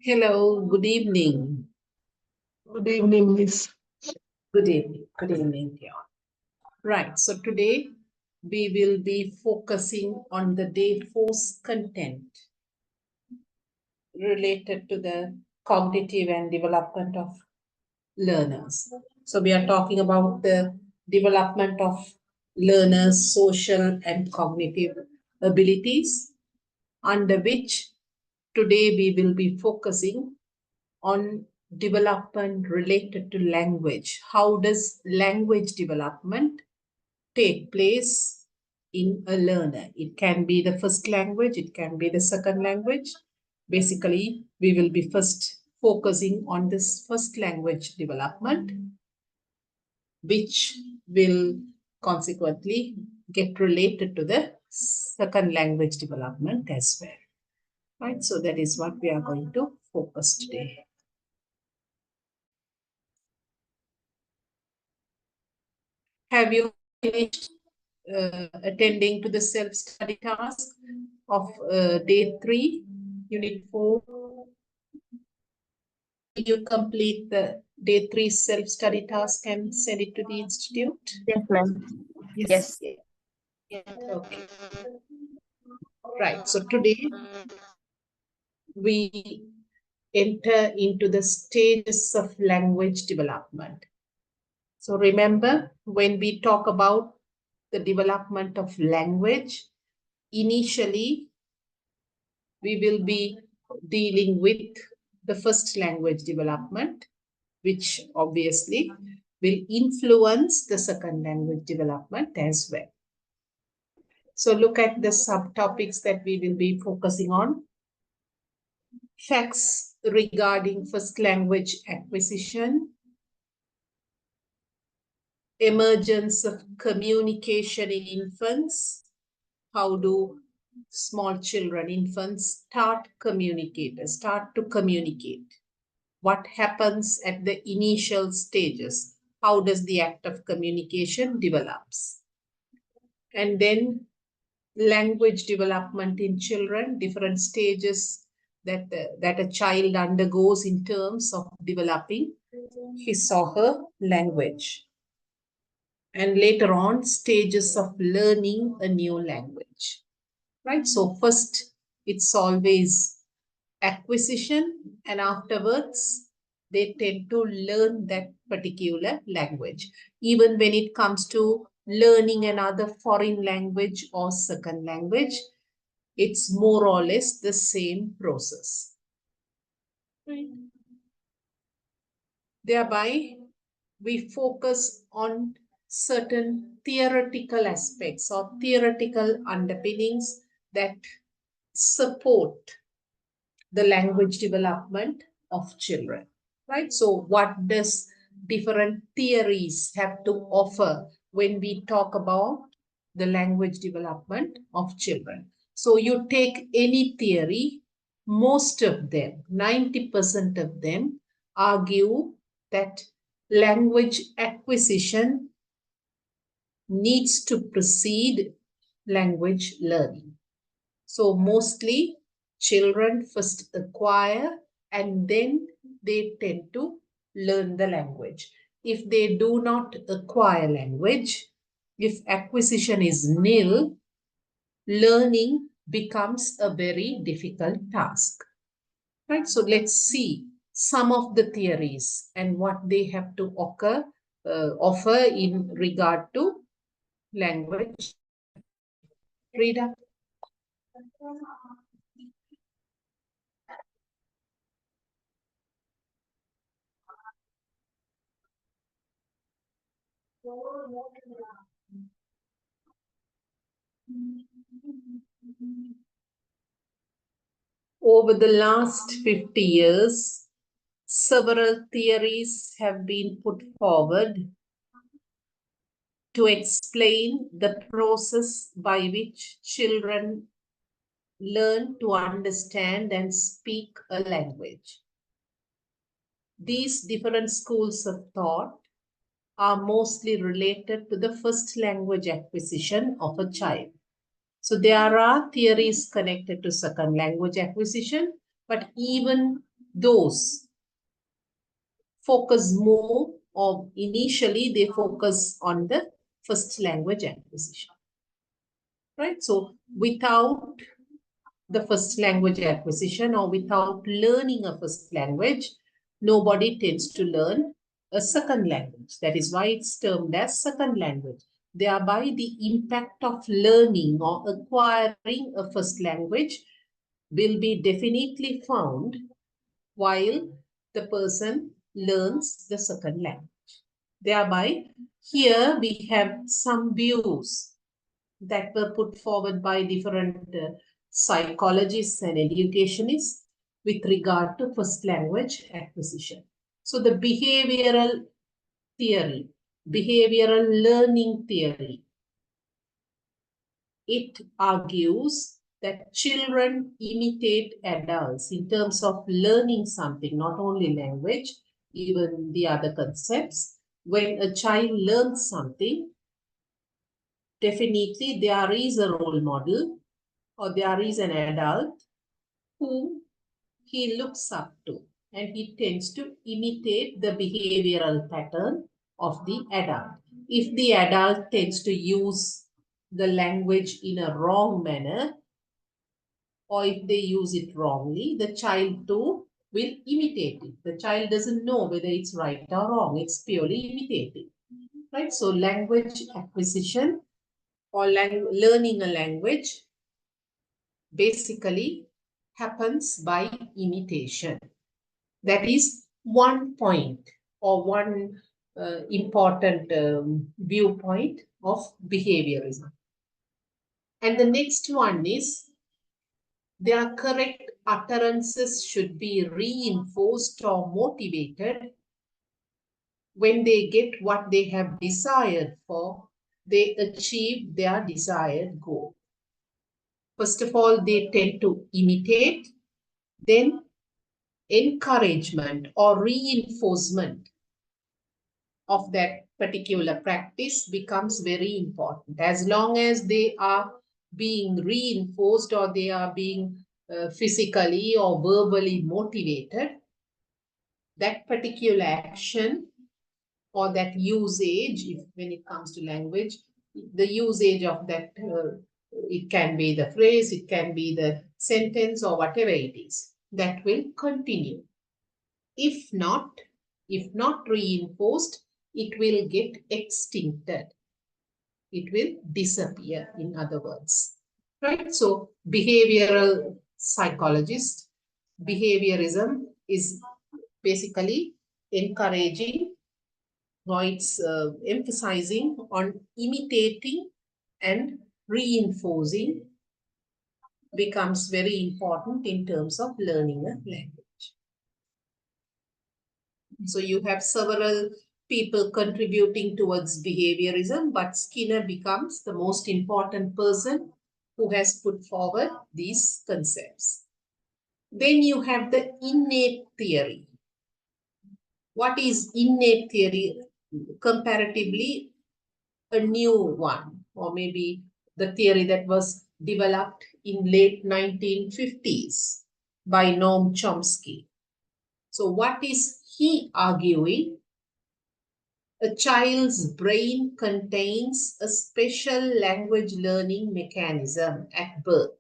Hello, good evening. Good evening, Miss. Good evening, dear. Right, so today we will be focusing on the day 4's content related to the cognitive and development of learners. So we are talking about the development of learners' social and cognitive abilities, under which today we will be focusing on development related to language. How does language development take place in a learner? It can be the first language, it can be the second language. Basically, we will be first focusing on this first language development, which will consequently get related to the second language development as well. Right, so that is what we are going to focus today. Have you finished attending to the self-study task of day 3, unit 4? Did you complete the day 3 self-study task and send it to the institute? Yes, ma'am. Yes. Yeah. Okay. Right. So today we enter into the stages of language development. So remember, when we talk about the development of language, initially we will be dealing with the first language development, which obviously will influence the second language development as well. So look at the subtopics that we will be focusing on. Facts regarding first language acquisition, emergence of communication in infants. How do small children, infants, start to communicate? What happens at the initial stages? How does the act of communication develops? And then language development in children, different stages that a child undergoes in terms of developing his or her language. And later on, stages of learning a new language. Right? So first, it's always acquisition, and afterwards, they tend to learn that particular language. Even when it comes to learning another foreign language or second language, it's more or less the same process. Right. Thereby, we focus on certain theoretical aspects or theoretical underpinnings that support the language development of children, right? So what does different theories have to offer when we talk about the language development of children? So you take any theory, most of them, 90% of them, argue that language acquisition needs to precede language learning. So mostly children first acquire and then they tend to learn the language. If they do not acquire language, if acquisition is nil, learning becomes a very difficult task. Right? So let's see some of the theories and what they have to offer in regard to language. Rita? Over the last 50 years, several theories have been put forward to explain the process by which children learn to understand and speak a language. These different schools of thought are mostly related to the first language acquisition of a child. So there are theories connected to second language acquisition, but even those focus more, or initially they focus on the first language acquisition. Right? So without the first language acquisition or without learning a first language, nobody tends to learn a second language. That is why it's termed as second language. Thereby, the impact of learning or acquiring a first language will be definitely found while the person learns the second language. Thereby, here we have some views that were put forward by different psychologists and educationists with regard to first language acquisition. So the behavioral theory, behavioral learning theory, it argues that children imitate adults in terms of learning something, not only language, even the other concepts. When a child learns something, definitely there is a role model or there is an adult who he looks up to, and he tends to imitate the behavioral pattern of the adult. If the adult tends to use the language in a wrong manner, or if they use it wrongly, the child too will imitate it. The child doesn't know whether it's right or wrong. It's purely imitating. Right? So language acquisition or learning a language basically happens by imitation. That is one point or one important viewpoint of behaviorism. And the next one is their correct utterances should be reinforced or motivated. When they get what they have desired for, they achieve their desired goal. First of all, they tend to imitate, then encouragement or reinforcement of that particular practice becomes very important. As long as they are being reinforced or they are being physically or verbally motivated, that particular action or that usage, when it comes to language, the usage of that, it can be the phrase, it can be the sentence or whatever it is, that will continue. If not reinforced, it will get extincted. It will disappear, in other words. Right? So behavioral psychologist, behaviorism is basically encouraging, or it's emphasizing on imitating and reinforcing becomes very important in terms of learning a language. So you have several people contributing towards behaviorism, but Skinner becomes the most important person who has put forward these concepts. Then you have the innate theory. What is innate theory? Comparatively, a new one, or maybe the theory that was developed in late 1950s by Noam Chomsky. So what is he arguing? A child's brain contains a special language learning mechanism at birth.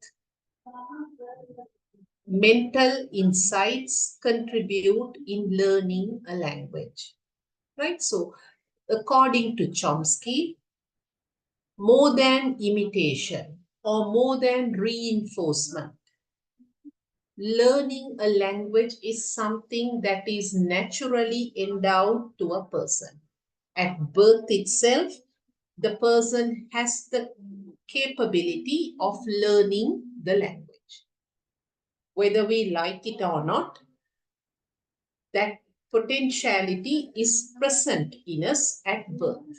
Mental insights contribute in learning a language. Right? So, according to Chomsky, more than imitation or more than reinforcement, learning a language is something that is naturally endowed to a person. At birth itself, the person has the capability of learning the language. Whether we like it or not, that potentiality is present in us at birth.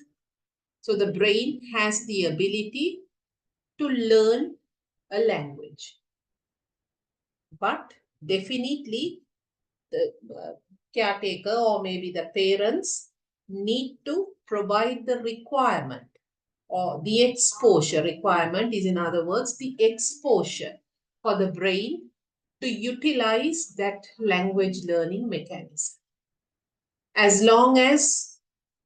So the brain has the ability to learn a language. But definitely the caretaker or maybe the parents need to provide the requirement or the exposure requirement is, in other words, the exposure for the brain to utilize that language learning mechanism. As long as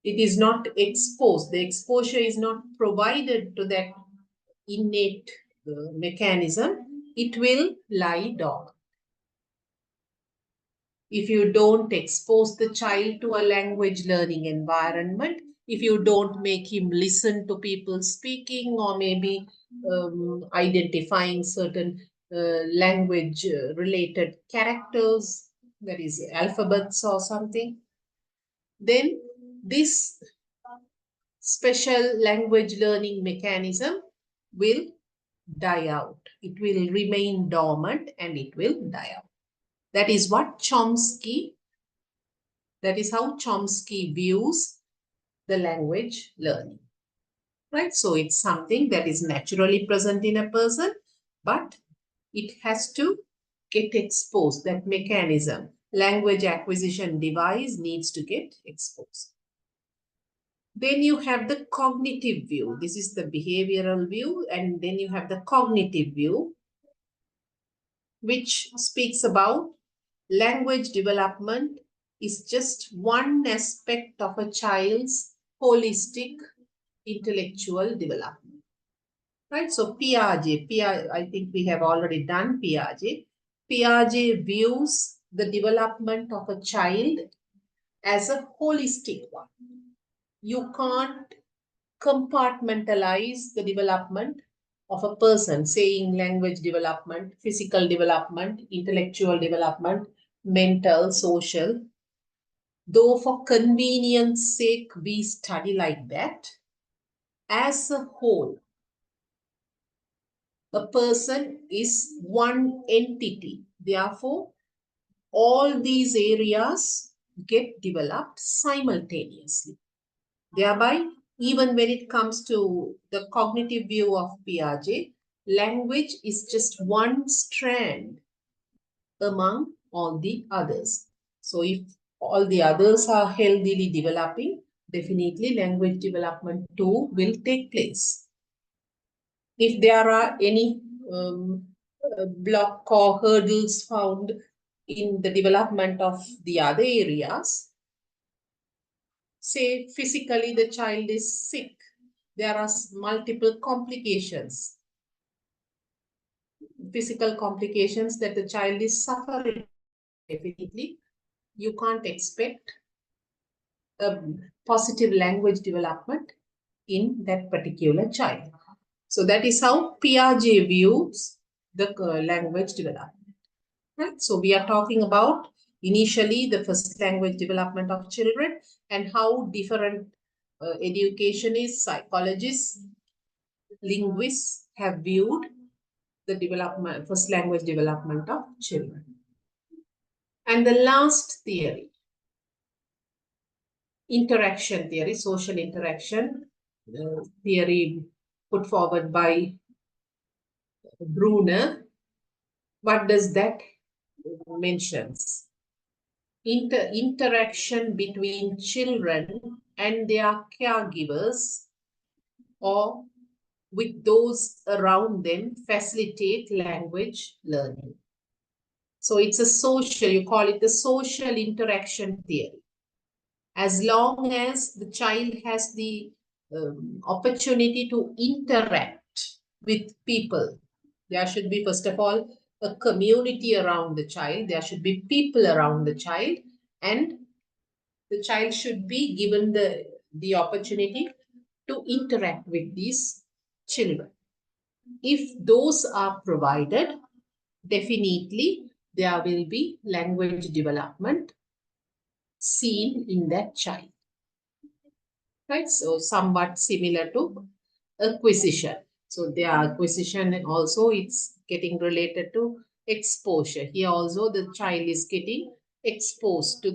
it is not exposed, the exposure is not provided to that innate mechanism, it will lie dormant. If you don't expose the child to a language learning environment, if you don't make him listen to people speaking or maybe identifying certain language related characters, that is alphabets or something, then this special language learning mechanism will die out. It will remain dormant and it will die out. That is what Chomsky, that is how Chomsky views the language learning, right? So it's something that is naturally present in a person, but it has to get exposed. That mechanism, language acquisition device, needs to get exposed. Then you have the cognitive view. This is the behavioral view. And then you have the cognitive view, which speaks about language development is just one aspect of a child's holistic intellectual development. Right? So Piaget, I think we have already done Piaget. Piaget views the development of a child as a holistic one. You can't compartmentalize the development of a person, saying language development, physical development, intellectual development, mental, social. Though for convenience sake, we study like that, as a whole, a person is one entity. Therefore, all these areas get developed simultaneously. Thereby, even when it comes to the cognitive view of Piaget, language is just one strand among all the others. So if all the others are healthily developing, definitely language development too will take place. If there are any block or hurdles found in the development of the other areas, say physically the child is sick, there are multiple complications, physical complications that the child is suffering. Definitely, you can't expect a positive language development in that particular child. So that is how Piaget views the language development. Right? So we are talking about initially the first language development of children and how different educationists, psychologists, linguists have viewed the development, first language development of children. And the last theory, interaction theory, social interaction theory put forward by Bruner. What does that mentions? Interaction between children and their caregivers or with those around them facilitate language learning. So it's a social, you call it the social interaction theory. As long as the child has the opportunity to interact with people, there should be, first of all, a community around the child. There should be people around the child, and the child should be given the opportunity to interact with these children. If those are provided, definitely there will be language development seen in that child. Right? So somewhat similar to acquisition. So their acquisition also, it's getting related to exposure. Here also the child is getting exposed to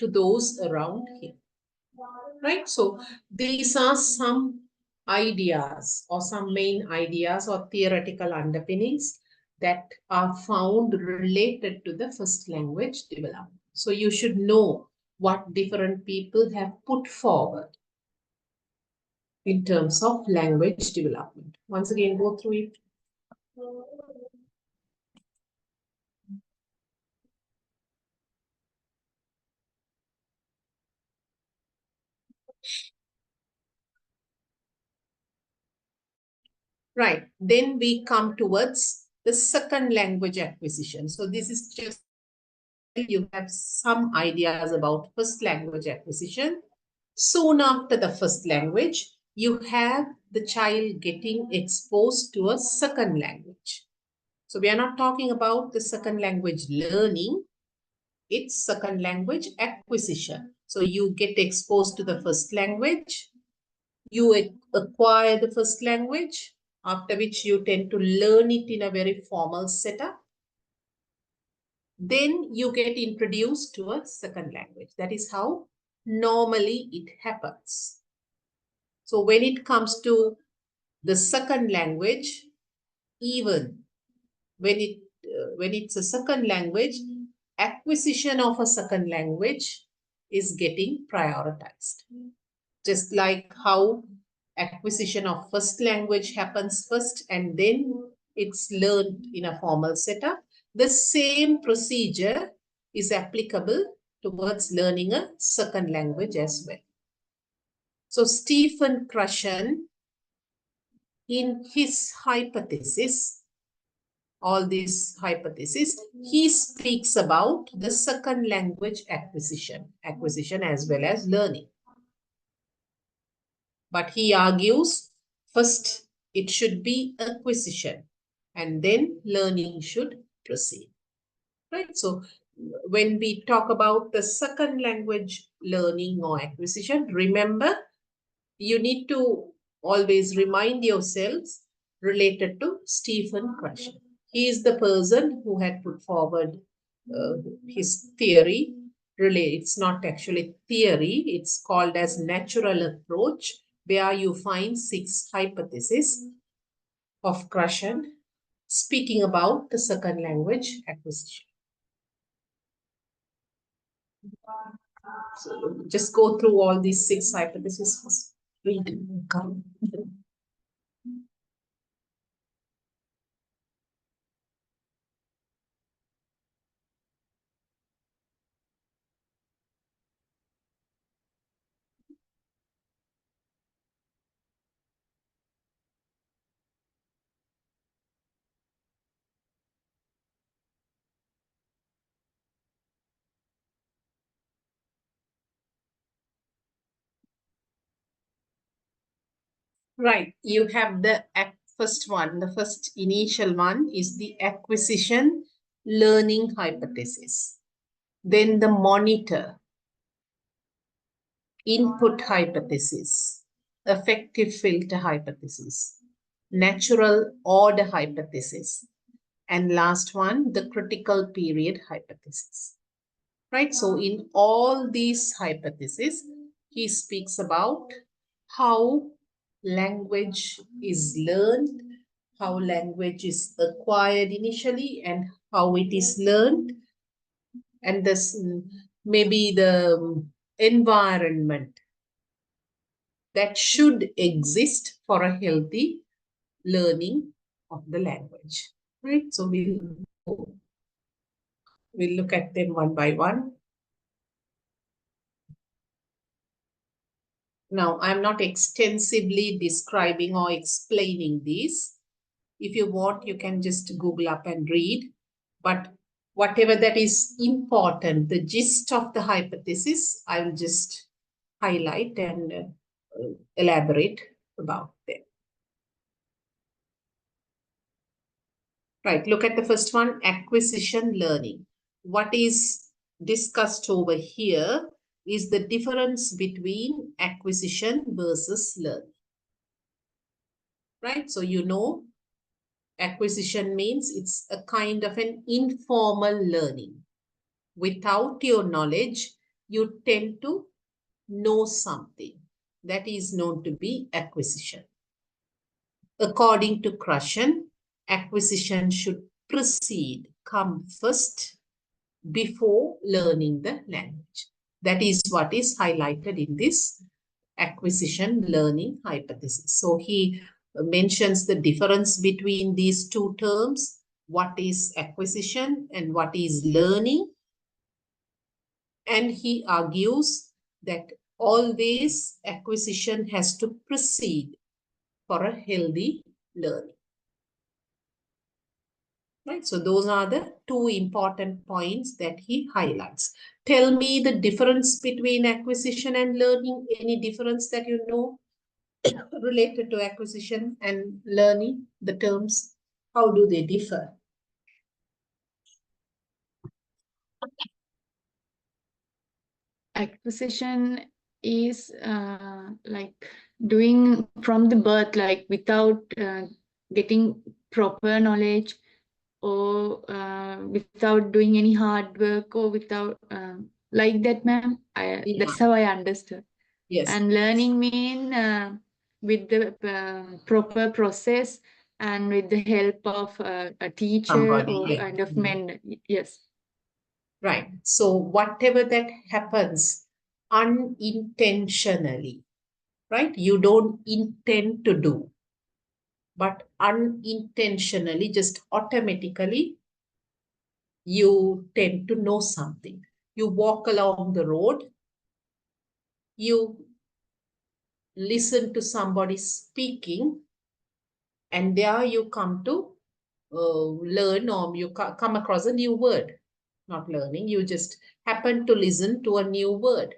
those around him. Right? So these are some ideas or some main ideas or theoretical underpinnings that are found related to the first language development. So you should know what different people have put forward. in terms of language development. Once again, go through it. Right, then we come towards the second language acquisition. So this is just, you have some ideas about first language acquisition. Soon after the first language, you have the child getting exposed to a second language. So we are not talking about the second language learning, it's second language acquisition. So you get exposed to the first language, you acquire the first language, after which you tend to learn it in a very formal setup. Then you get introduced to a second language. That is how normally it happens. So when it comes to the second language, even when it's a second language, acquisition of a second language is getting prioritized. Just like how acquisition of first language happens first and then it's learned in a formal setup, the same procedure is applicable towards learning a second language as well. So Stephen Krashen, in his hypothesis, all these hypotheses, he speaks about the second language acquisition as well as learning. But he argues first it should be acquisition and then learning should proceed. Right? So when we talk about the second language learning or acquisition, remember, you need to always remind yourselves related to Stephen Krashen. He is the person who had put forward his theory. Really, it's not actually theory, it's called as natural approach, where you find 6 hypotheses of Krashen speaking about the second language acquisition. So just go through all these 6 hypotheses first. Read. Right, you have the first one, the first initial one is the acquisition learning hypothesis. Then the monitor, input hypothesis, effective filter hypothesis, natural order hypothesis, and last one, the critical period hypothesis. Right, so in all these hypotheses, he speaks about how language is learned, how language is acquired initially, and how it is learned, and this maybe the environment that should exist for a healthy learning of the language. Right, so we'll look at them one by one. Now, I'm not extensively describing or explaining these. If you want, you can just Google up and read. But whatever that is important, the gist of the hypothesis, I will just highlight and elaborate about them. Right, look at the first one, acquisition learning. What is discussed over here is the difference between acquisition versus learning. Right, so you know, acquisition means it's a kind of an informal learning. Without your knowledge, you tend to know something. That is known to be acquisition. According to Krashen, acquisition should precede, come first, before learning the language. That is what is highlighted in this acquisition learning hypothesis. So he mentions the difference between these two terms, what is acquisition and what is learning. And he argues that always acquisition has to precede for a healthy learning. Right, so those are the two important points that he highlights. Tell me the difference between acquisition and learning. Any difference that you know related to acquisition and learning, the terms, how do they differ? Acquisition is like doing from the birth, like without getting proper knowledge, or without doing any hard work, or without like that, ma'am. That's how I understood. Yes. And learning mean with the proper process and with the help of a teacher Somebody, or yeah. kind of mentor. Yes. Right. So whatever that happens unintentionally, right? You don't intend to do, but unintentionally, just automatically, you tend to know something. You walk along the road, you listen to somebody speaking, and there you come to learn, or you come across a new word. Not learning, you just happen to listen to a new word.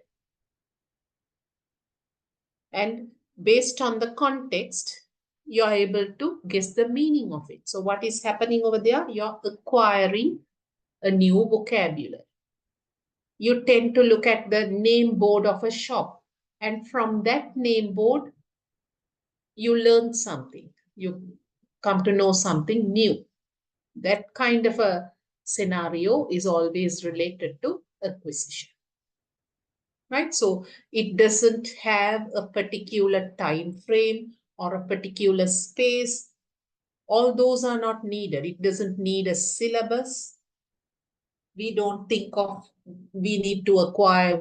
And based on the context, you're able to guess the meaning of it. So what is happening over there? You're acquiring a new vocabulary. You tend to look at the name board of a shop, and from that name board, you learn something. You come to know something new. That kind of a scenario is always related to acquisition. Right? So it doesn't have a particular time frame or a particular space. All those are not needed. It doesn't need a syllabus. We don't think of we need to acquire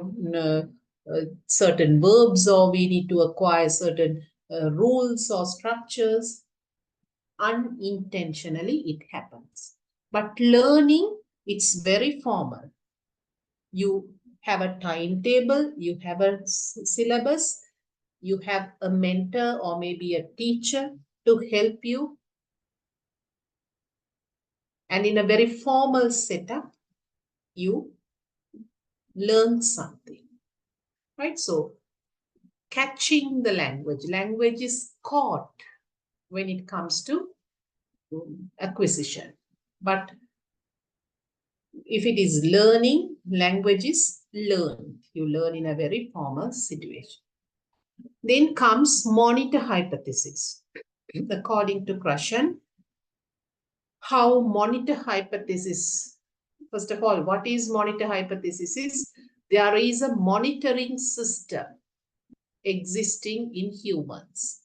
certain verbs, or we need to acquire certain rules or structures. Unintentionally, it happens. But learning, it's very formal. You have a timetable, you have a syllabus, you have a mentor or maybe a teacher to help you. And in a very formal setup, you learn something, right? So catching the language, language is caught when it comes to acquisition. But if it is learning, language is learned. You learn in a very formal situation. Then comes monitor hypothesis. According to Krashen, how monitor hypothesis, first of all, what is monitor hypothesis? Is there is a monitoring system existing in humans.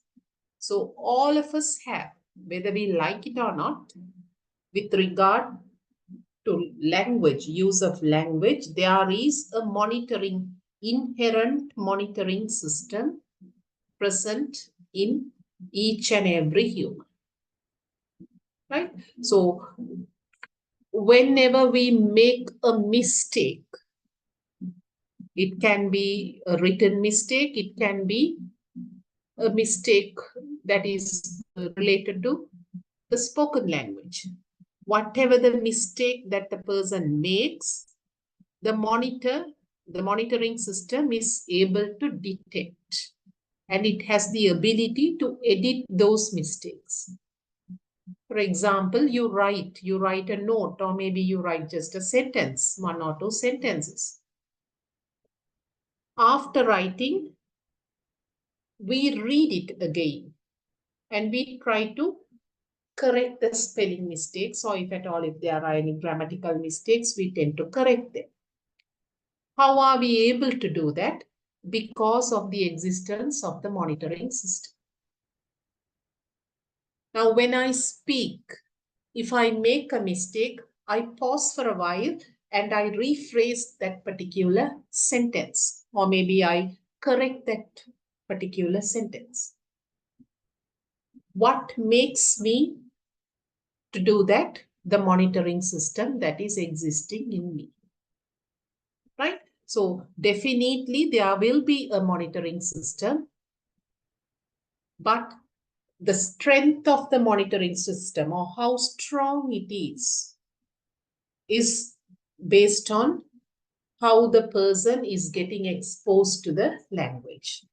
So all of us have, whether we like it or not, with regard to language, use of language, there is a monitoring, inherent monitoring system present in each and every human. Right? So whenever we make a mistake, it can be a written mistake, it can be a mistake that is related to the spoken language. Whatever the mistake that the person makes, the monitoring system is able to detect, and it has the ability to edit those mistakes. For example, you write a note, or maybe you write just a sentence, 1 or 2 sentences. After writing, we read it again and we try to correct the spelling mistakes, or if at all, if there are any grammatical mistakes, we tend to correct them. How are we able to do that? Because of the existence of the monitoring system. Now, when I speak, if I make a mistake, I pause for a while and I rephrase that particular sentence, or maybe I correct that particular sentence. What makes me to do that? The monitoring system that is existing in me. Right? So definitely there will be a monitoring system, but the strength of the monitoring system or how strong it is based on how the person is getting exposed to the language.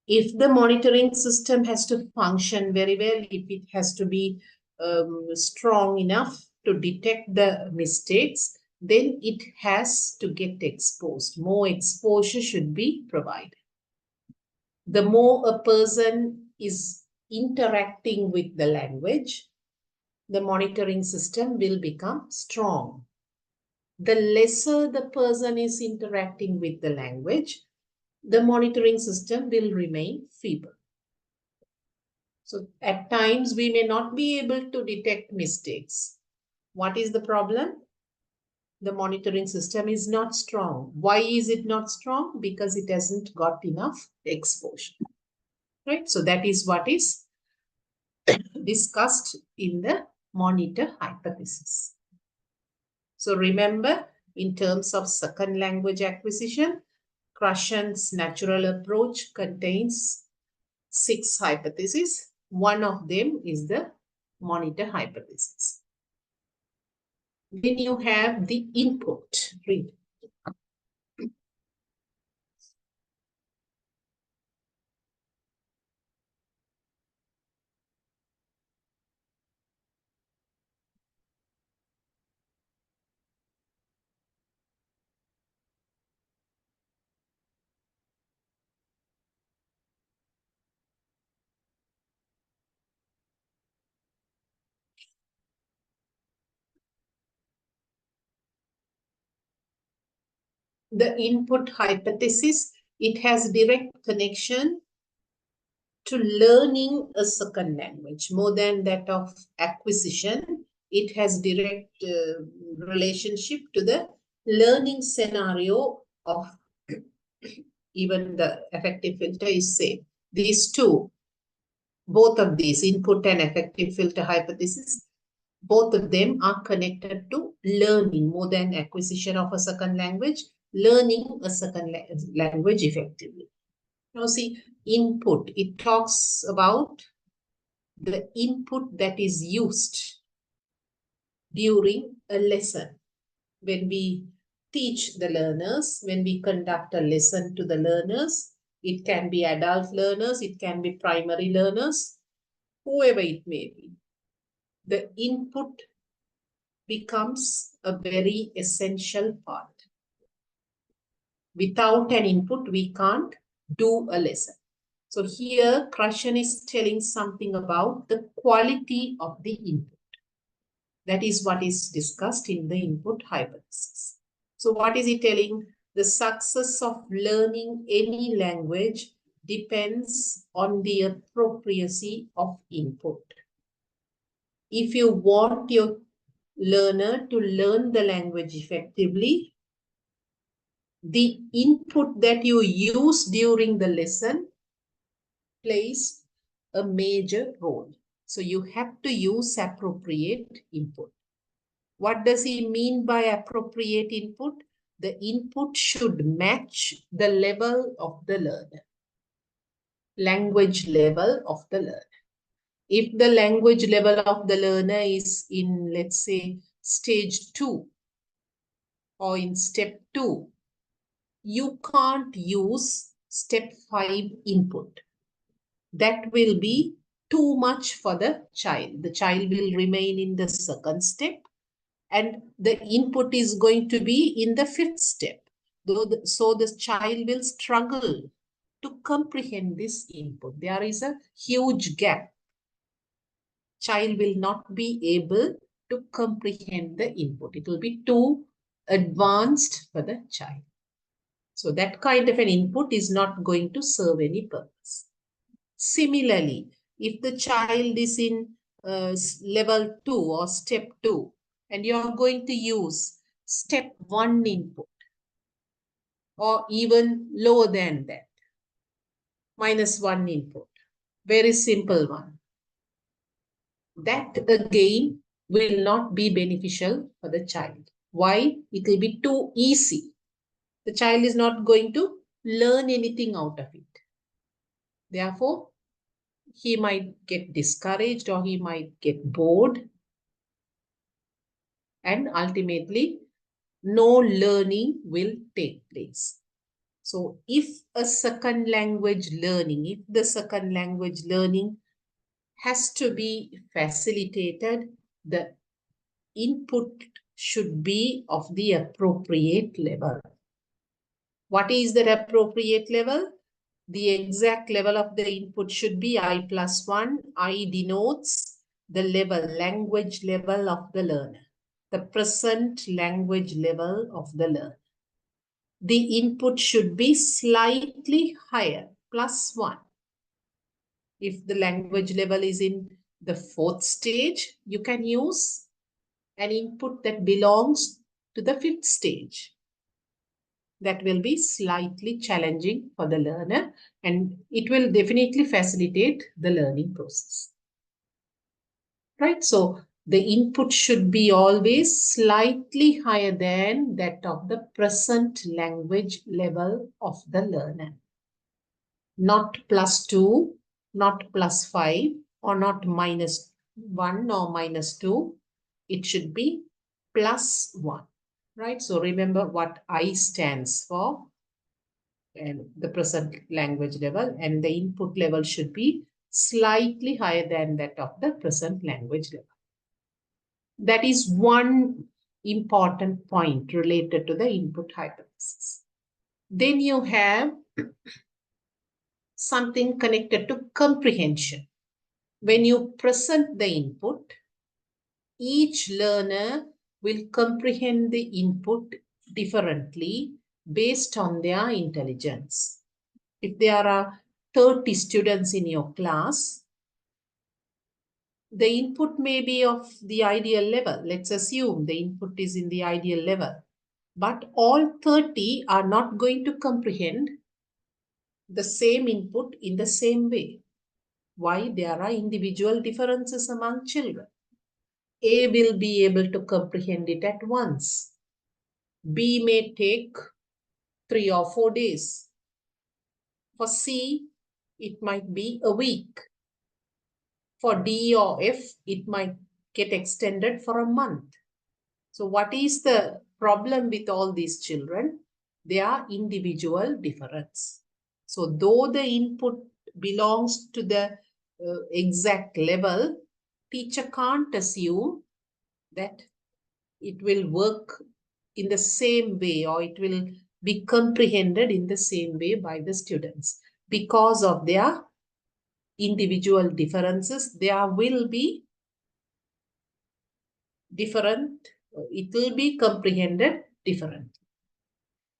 If the monitoring system has to function very well, if it has to be strong enough to detect the mistakes, then it has to get exposed. More exposure should be provided. The more a person is interacting with the language, the monitoring system will become strong. The lesser the person is interacting with the language, the monitoring system will remain feeble. So at times we may not be able to detect mistakes. What is the problem? The monitoring system is not strong. Why is it not strong? Because it hasn't got enough exposure. Right? So that is what is discussed in the monitor hypothesis. So remember, in terms of second language acquisition, Krashen's natural approach contains 6 hypotheses. One of them is the monitor hypothesis. Then you have the input. Read. The input hypothesis, it has direct connection to learning a second language. More than that of acquisition, it has direct relationship to the learning scenario of even the affective filter is same. These two, both of these, input and affective filter hypothesis, both of them are connected to learning more than acquisition of a second language, learning a second language effectively. Now see, input, it talks about the input that is used during a lesson. When we teach the learners, when we conduct a lesson to the learners, it can be adult learners, it can be primary learners, whoever it may be. The input becomes a very essential part. Without an input, we can't do a lesson. So here, Krashen is telling something about the quality of the input. That is what is discussed in the input hypothesis. So what is he telling? The success of learning any language depends on the appropriacy of input. If you want your learner to learn the language effectively, the input that you use during the lesson plays a major role. So you have to use appropriate input. What does he mean by appropriate input? The input should match the level of the learner, language level of the learner. If the language level of the learner is in, let's say, stage 2 or in step 2, you can't use step 5 input. That will be too much for the child. The child will remain in the second step and the input is going to be in the 5th step. So the child will struggle to comprehend this input. There is a huge gap. Child will not be able to comprehend the input. It will be too advanced for the child. So that kind of an input is not going to serve any purpose. Similarly, if the child is in level 2 or step 2, and you are going to use step 1 input, or even lower than that, -1 input. Very simple one. That again will not be beneficial for the child. Why? It will be too easy. The child is not going to learn anything out of it. Therefore, he might get discouraged or he might get bored, and ultimately no learning will take place. So if a second language learning, if the second language learning has to be facilitated, the input should be of the appropriate level. What is the appropriate level? The exact level of the input should be I+1. I denotes the level, language level of the learner, the present language level of the learner. The input should be slightly higher, +1. If the language level is in the 4th stage, you can use an input that belongs to the 5th stage. That will be slightly challenging for the learner, and it will definitely facilitate the learning process. Right? So the input should be always slightly higher than that of the present language level of the learner. Not +2, not +5, or not -1 or -2. It should be +1. Right? So remember what I stands for, and the present language level, and the input level should be slightly higher than that of the present language level. That is one important point related to the input hypothesis. Then you have something connected to comprehension. When you present the input, each learner will comprehend the input differently based on their intelligence. If there are 30 students in your class, the input may be of the ideal level. Let's assume the input is in the ideal level. But all 30 are not going to comprehend the same input in the same way. Why? There are individual differences among children. A will be able to comprehend it at once. B may take 3 or 4 days. For C, it might be a week. For D or F, it might get extended for a month. So what is the problem with all these children? They are individual difference. So though the input belongs to the exact level, teacher can't assume that it will work in the same way or it will be comprehended in the same way by the students. Because of their individual differences, there will be different, it will be comprehended differently.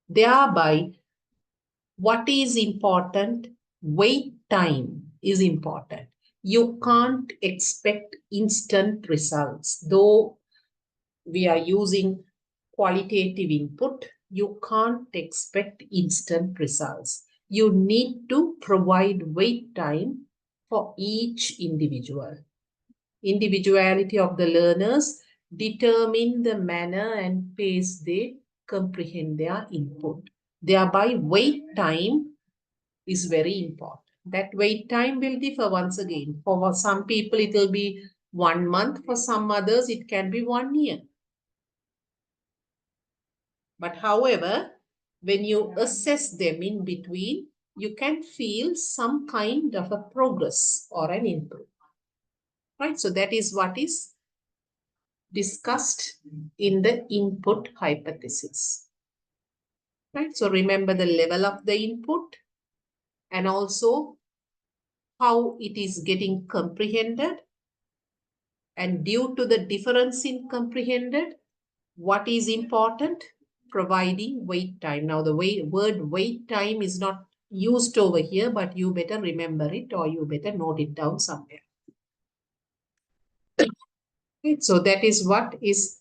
Thereby, what is important? Wait time is important. You can't expect instant results. Though we are using qualitative input, you can't expect instant results. You need to provide wait time for each individual. Individuality of the learners determine the manner and pace they comprehend their input. Thereby, wait time is very important. That wait time will differ once again. For some people, it will be 1 month. For some others, it can be 1 year. But however, when you assess them in between, you can feel some kind of a progress or an improvement. Right? So that is what is discussed in the input hypothesis. Right? So remember the level of the input and also how it is getting comprehended. And due to the difference in comprehended, what is important? Providing wait time. Now the word wait time is not used over here, but you better remember it or you better note it down somewhere. Right? So that is what is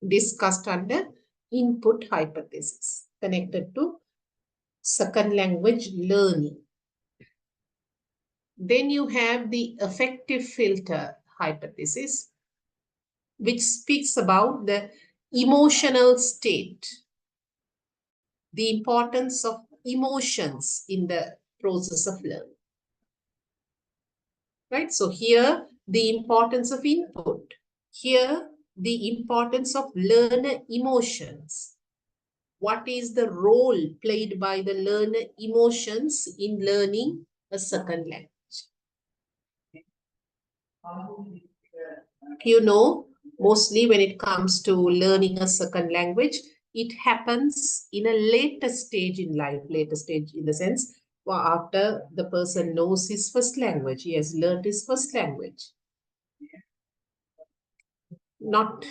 discussed under input hypothesis connected to second language learning. Then you have the affective filter hypothesis, which speaks about the emotional state, the importance of emotions in the process of learning. Right? So here, the importance of input. Here, the importance of learner emotions. What is the role played by the learner emotions in learning a second language? You know, mostly when it comes to learning a second language, it happens in a later stage in life, later stage in the sense, after the person knows his first language, he has learned his first language. Not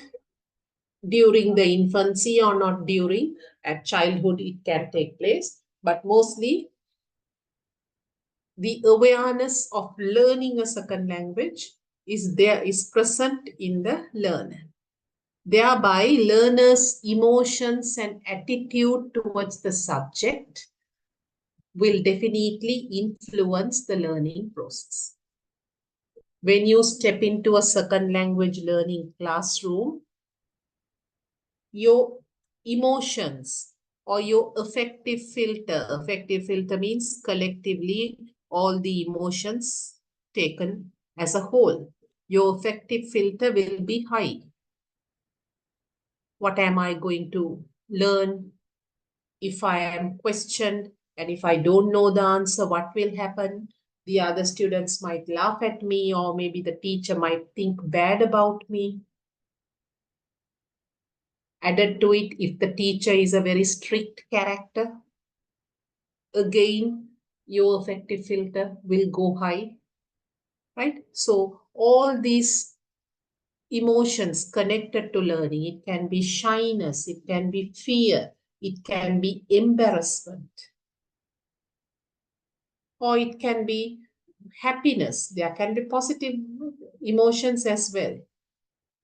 during the infancy or not during at childhood, it can take place, but mostly the awareness of learning a second language is present in the learner. Thereby, learners' emotions and attitude towards the subject will definitely influence the learning process. When you step into a second language learning classroom, your emotions or your affective filter means collectively all the emotions taken as a whole. Your affective filter will be high. What am I going to learn? If I am questioned and if I don't know the answer, what will happen? The other students might laugh at me, or maybe the teacher might think bad about me. Added to it, if the teacher is a very strict character, again, your affective filter will go high, right? So all these emotions connected to learning, it can be shyness, it can be fear, it can be embarrassment, or it can be happiness. There can be positive emotions as well.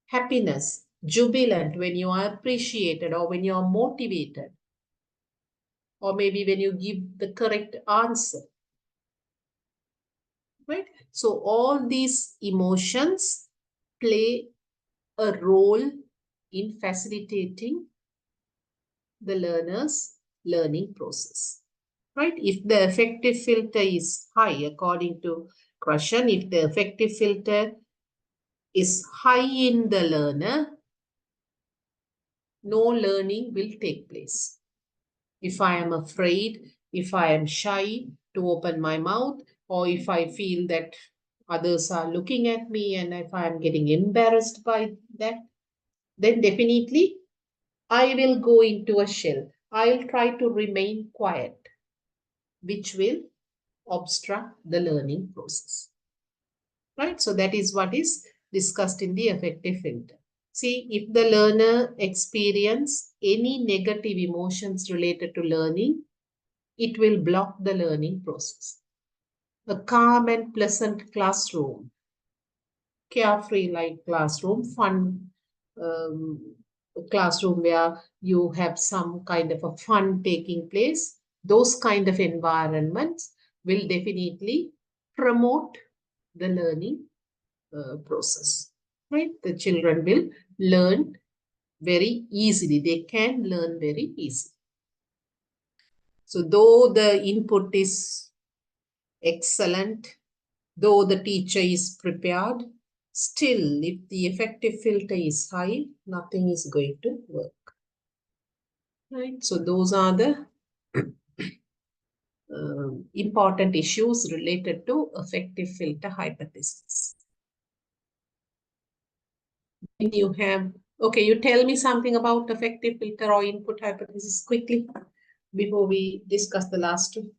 Happiness, jubilant when you are appreciated or when you are motivated, or maybe when you give the correct answer. Right? So all these emotions play a role in facilitating the learner's learning process. Right? If the affective filter is high, according to Krashen, if the affective filter is high in the learner, no learning will take place. If I am afraid, if I am shy to open my mouth, or if I feel that others are looking at me and if I am getting embarrassed by that, then definitely I will go into a shell. I'll try to remain quiet, which will obstruct the learning process. Right? So that is what is discussed in the affective filter. See, if the learner experience any negative emotions related to learning, it will block the learning process. A calm and pleasant classroom, carefree-like classroom, fun classroom where you have some kind of a fun taking place, those kind of environments will definitely promote the learning process, right? The children will learn very easily. They can learn very easily. So though the input is excellent, though the teacher is prepared, still if the affective filter is high, nothing is going to work. Right? So those are the important issues related to affective filter hypothesis. When you have, okay, you tell me something about affective filter or input hypothesis quickly before we discuss the last two.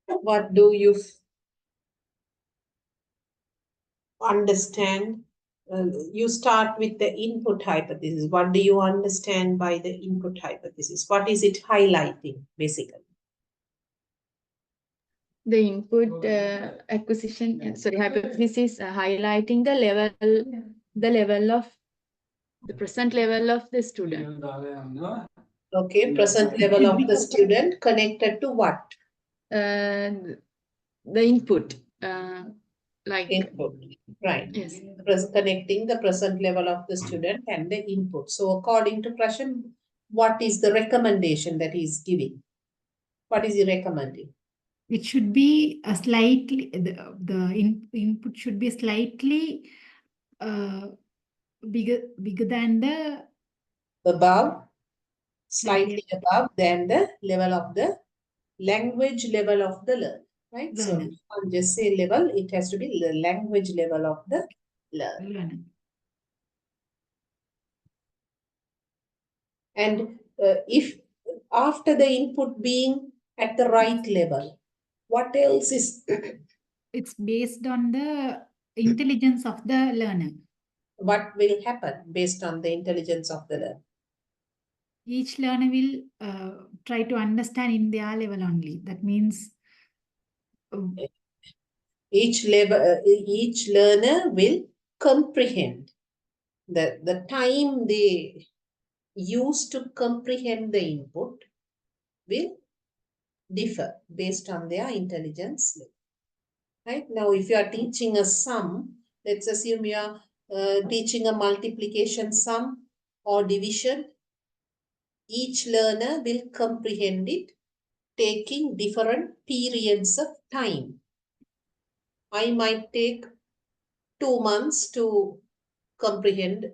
What do you understand? You start with the input hypothesis. What do you understand by the input hypothesis? What is it highlighting, basically? The input acquisition, hypothesis is highlighting the level of the present level of the student. Okay, present level of the student connected to what? the input, like Input, right. yes. Connecting the present level of the student and the input. So according to Prashan, what is the recommendation that he is giving? What is he recommending? It should be a slightly, input should be slightly bigger than the Above, slightly above than the level of the language level of the learner, right? So learner. you can't just say level, it has to be the language level of the learner. And if after the input being at the right level, what else is It's based on the intelligence of the learner. what will happen based on the intelligence of the learner? Each learner will try to understand in their level only. That means Each learner will comprehend. The time they use to comprehend the input will differ based on their intelligence level. Right? Now, if you are teaching a sum, let's assume you are teaching a multiplication sum or division. Each learner will comprehend it, taking different periods of time. I might take 2 months to comprehend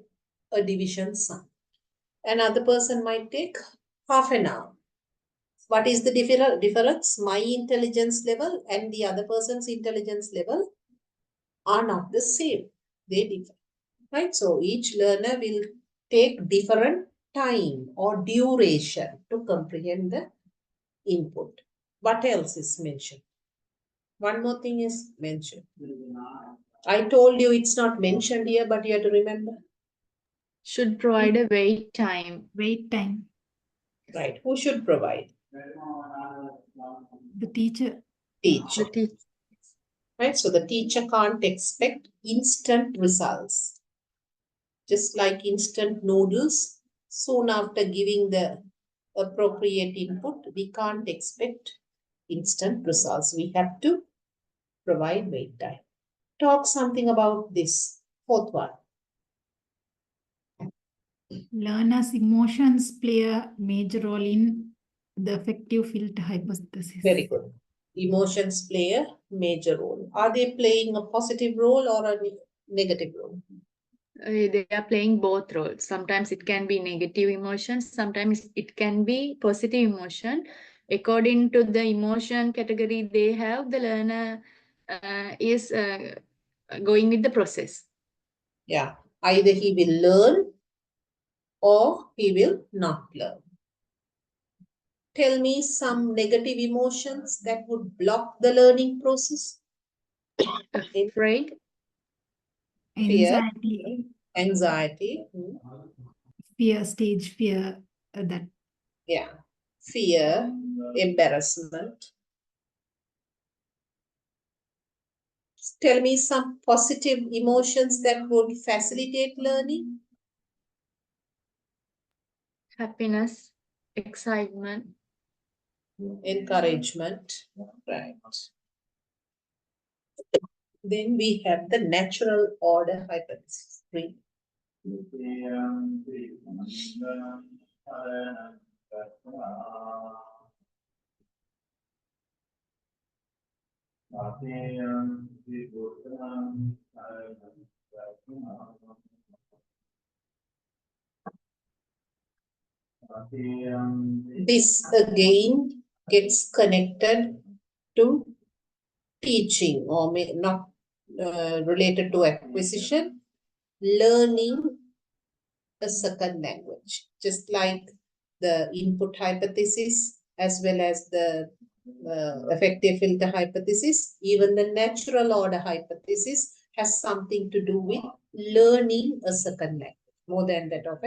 a division sum. Another person might take half an hour. What is the difference? My intelligence level and the other person's intelligence level are not the same. They differ. Right? So each learner will take different time or duration to comprehend the input. What else is mentioned? One more thing is mentioned. I told you it's not mentioned here, but you have to remember. Should provide a wait time. wait time. Right. Who should provide? The teacher. Teacher. The teacher. Right? So the teacher can't expect instant results. Just like instant noodles, soon after giving the appropriate input, we can't expect instant results. We have to provide wait time. Talk something about this fourth one. Learners' emotions play a major role in the affective filter hypothesis. Very good. Emotions play a major role. Are they playing a positive role or a negative role? They are playing both roles. Sometimes it can be negative emotions, sometimes it can be positive emotion. According to the emotion category they have, the learner is going with the process. Yeah. Either he will learn or he will not learn. Tell me some negative emotions that would block the learning process. Afraid, Fear, Anxiety, anxiety, fear, stage fear, that yeah, fear, embarrassment. Tell me some positive emotions that would facilitate learning. happiness, excitement. Encouragement, right. Then we have the natural order hypothesis. Read. This again gets connected to teaching or may not related to acquisition, learning a second language, just like the input hypothesis as well as the affective filter hypothesis. Even the natural order hypothesis has something to do with learning a second language more than that of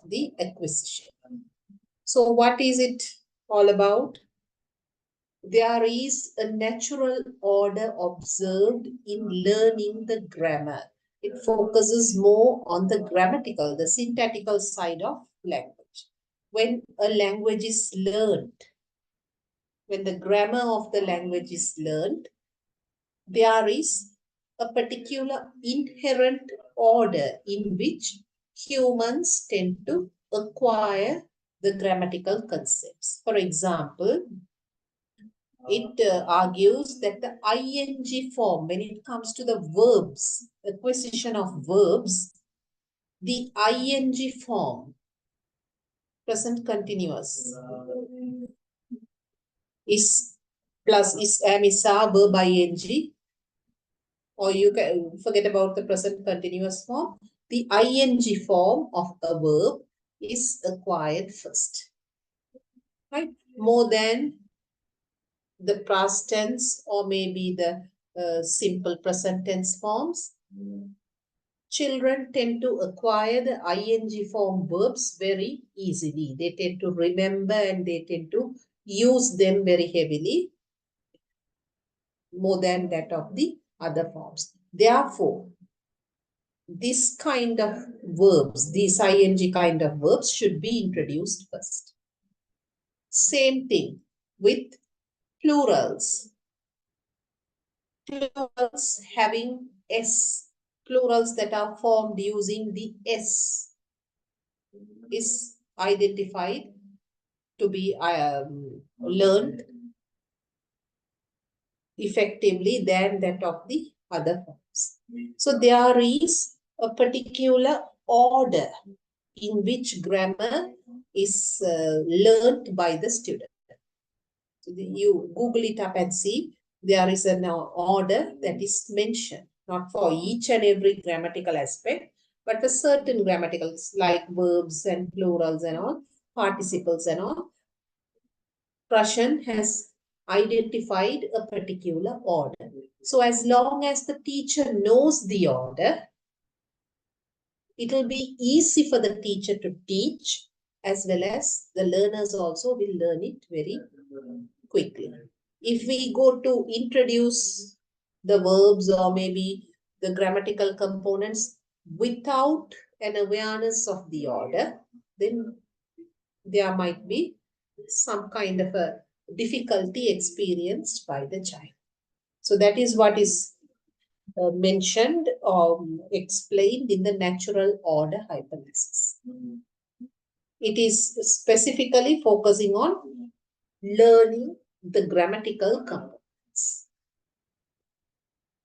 the acquisition. So what is it all about? There is a natural order observed in learning the grammar. It focuses more on the grammatical, the syntactical side of language. When a language is learned, when the grammar of the language is learned, there is a particular inherent order in which humans tend to acquire the grammatical concepts. For example, it argues that the ing form, when it comes to the verbs, acquisition of verbs, the ing form, present continuous, is plus is am is are verb ing, or you can forget about the present continuous form. The ing form of a verb is acquired first, right? More than the past tense or maybe the simple present tense forms. Children tend to acquire the ing form verbs very easily. They tend to remember and they tend to use them very heavily, more than that of the other forms. Therefore, this kind of verbs, these ing kind of verbs should be introduced first. Same thing with plurals. Plurals having S, plurals that are formed using the S is identified to be learned effectively than that of the other forms. So there is a particular order in which grammar is learned by the student. So you Google it up and see, there is an order that is mentioned, not for each and every grammatical aspect, but for certain grammaticals like verbs and plurals and all, participles and all. Prussian has identified a particular order. So as long as the teacher knows the order, it will be easy for the teacher to teach, as well as the learners also will learn it very quickly. If we go to introduce the verbs or maybe the grammatical components without an awareness of the order, then there might be some kind of a difficulty experienced by the child. So that is what is mentioned or explained in the natural order hypothesis. It is specifically focusing on learning the grammatical components,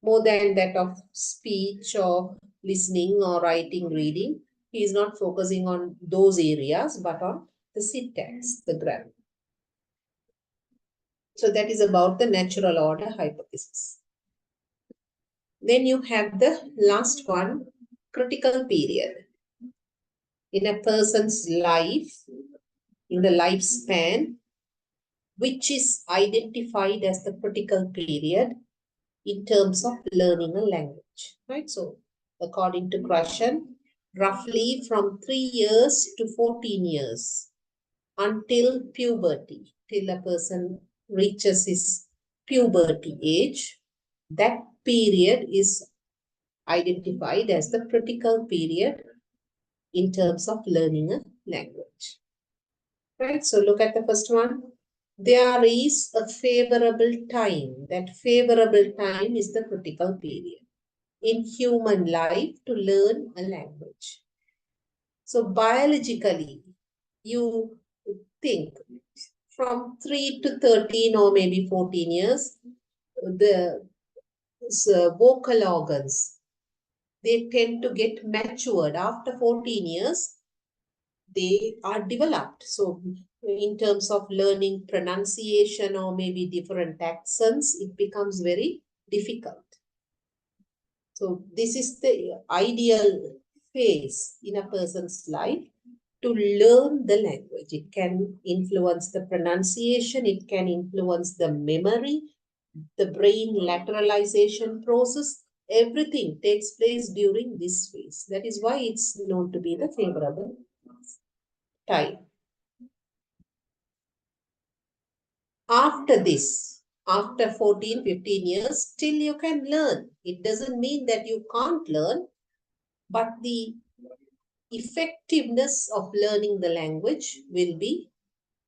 more than that of speech or listening or writing, reading. He is not focusing on those areas, but on the syntax, the grammar. So that is about the natural order hypothesis. Then you have the last one, critical period. In a person's life, in the lifespan, which is identified as the critical period in terms of learning a language, right? So according to Krashen, roughly from 3 years to 14 years until puberty, till a person reaches his puberty age, that period is identified as the critical period in terms of learning a language. Right, so look at the first one. There is a favorable time. That favorable time is the critical period in human life to learn a language. So biologically, you think from 3 to 13 or maybe 14 years, the vocal organs, they tend to get matured. After 14 years, they are developed. So in terms of learning pronunciation or maybe different accents, it becomes very difficult. So this is the ideal phase in a person's life to learn the language. It can influence the pronunciation, it can influence the memory, the brain lateralization process. Everything takes place during this phase. That is why it's known to be the favorable time. After this, after 14, 15 years, still you can learn. It doesn't mean that you can't learn, but the effectiveness of learning the language will be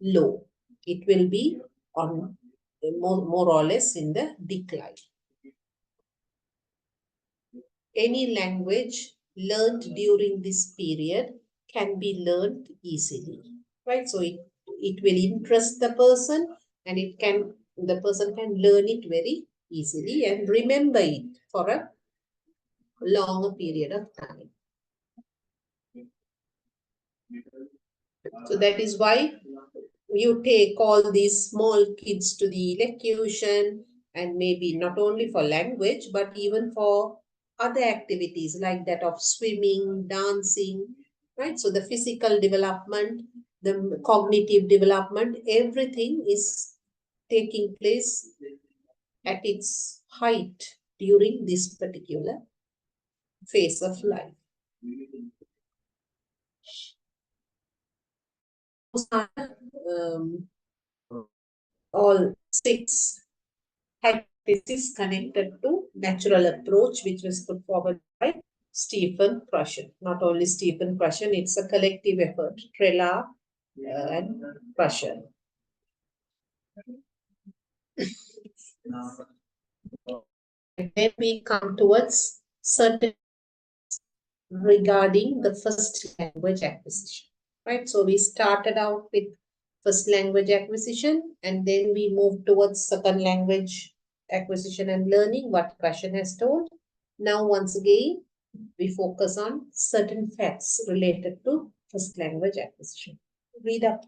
low. It will be on more or less in the decline. Any language learned during this period can be learned easily, right? So it will interest the person, and the person can learn it very easily and remember it for a longer period of time. So that is why you take all these small kids to the elocution, and maybe not only for language, but even for other activities like that of swimming, dancing, right? So the physical development, the cognitive development, everything is taking place at its height during this particular phase of life. Those are all 6 hypotheses connected to natural approach, which was put forward by Stephen Krashen. Not only Stephen Krashen, it's a collective effort, Trela and Krashen. And then we come towards certain regarding the first language acquisition, right? So we started out with first language acquisition, and then we moved towards second language acquisition and learning, what Krashen has told. Now, once again, we focus on certain facts related to first language acquisition. Read up.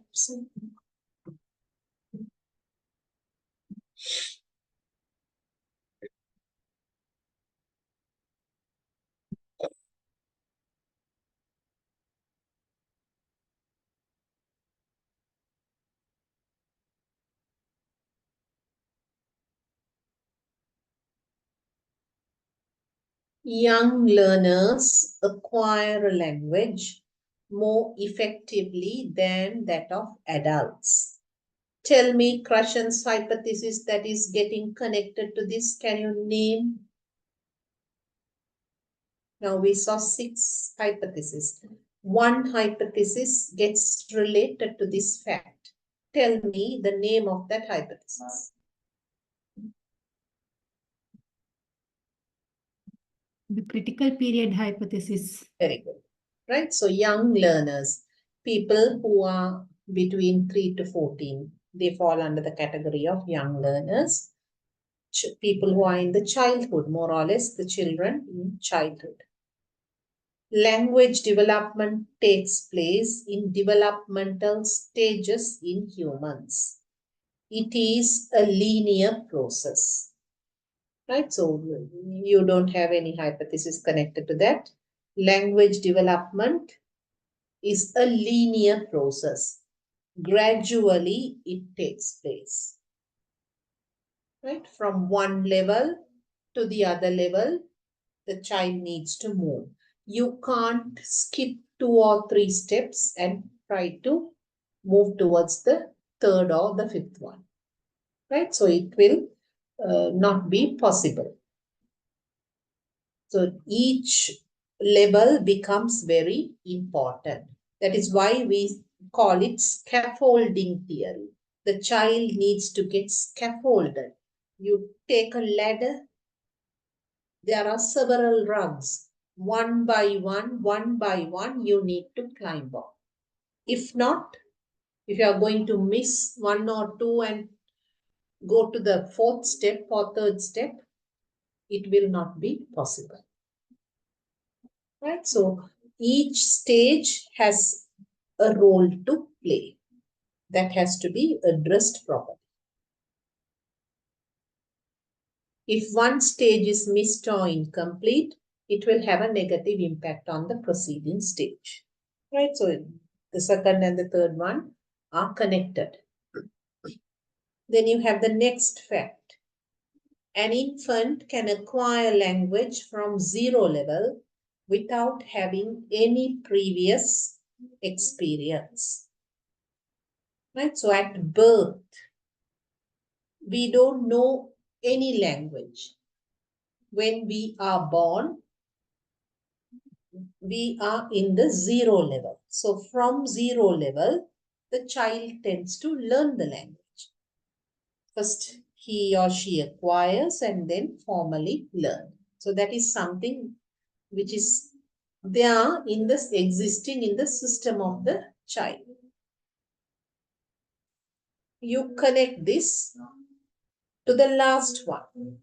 Young learners acquire a language more effectively than that of adults. Tell me Krashen's hypothesis that is getting connected to this. Can you name? Now we saw 6 hypotheses. One hypothesis gets related to this fact. Tell me the name of that hypothesis. The critical period hypothesis. Very good. Right? So young learners, people who are between 3 to 14, they fall under the category of young learners. People who are in the childhood, more or less the children in childhood. Language development takes place in developmental stages in humans. It is a linear process, right? So you don't have any hypothesis connected to that. Language development is a linear process. Gradually, it takes place, right? From one level to the other level, the child needs to move. You can't skip 2 or 3 steps and try to move towards the 3rd or the 5th one, right? So it will not be possible. So each level becomes very important. That is why we call it scaffolding theory. The child needs to get scaffolded. You take a ladder. There are several rungs. One by one, you need to climb up. If not, if you are going to miss 1 or 2 and go to the 4th step or 3rd step, it will not be possible. Right? So each stage has a role to play that has to be addressed properly. If one stage is missed or incomplete, it will have a negative impact on the preceding stage. Right? So the second and the third one are connected. Then you have the next fact. An infant can acquire language from 0 level without having any previous experience. Right? So at birth, we don't know any language. When we are born, we are in the 0 level. So from 0 level, the child tends to learn the language. First, he or she acquires and then formally learn. So that is something which is there in this existing in the system of the child. You connect this to the last one.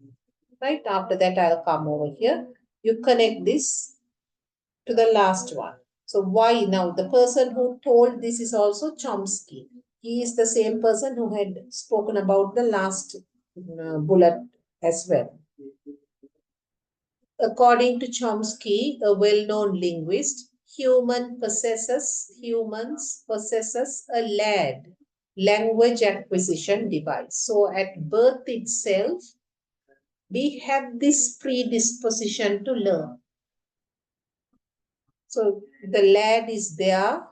Right? After that, I'll come over here. You connect this to the last one. So why now? The person who told this is also Chomsky. He is the same person who had spoken about the last bullet as well. According to Chomsky, a well-known linguist, humans possesses a LAD, language acquisition device. So at birth itself, we have this predisposition to learn. So the LAD is there.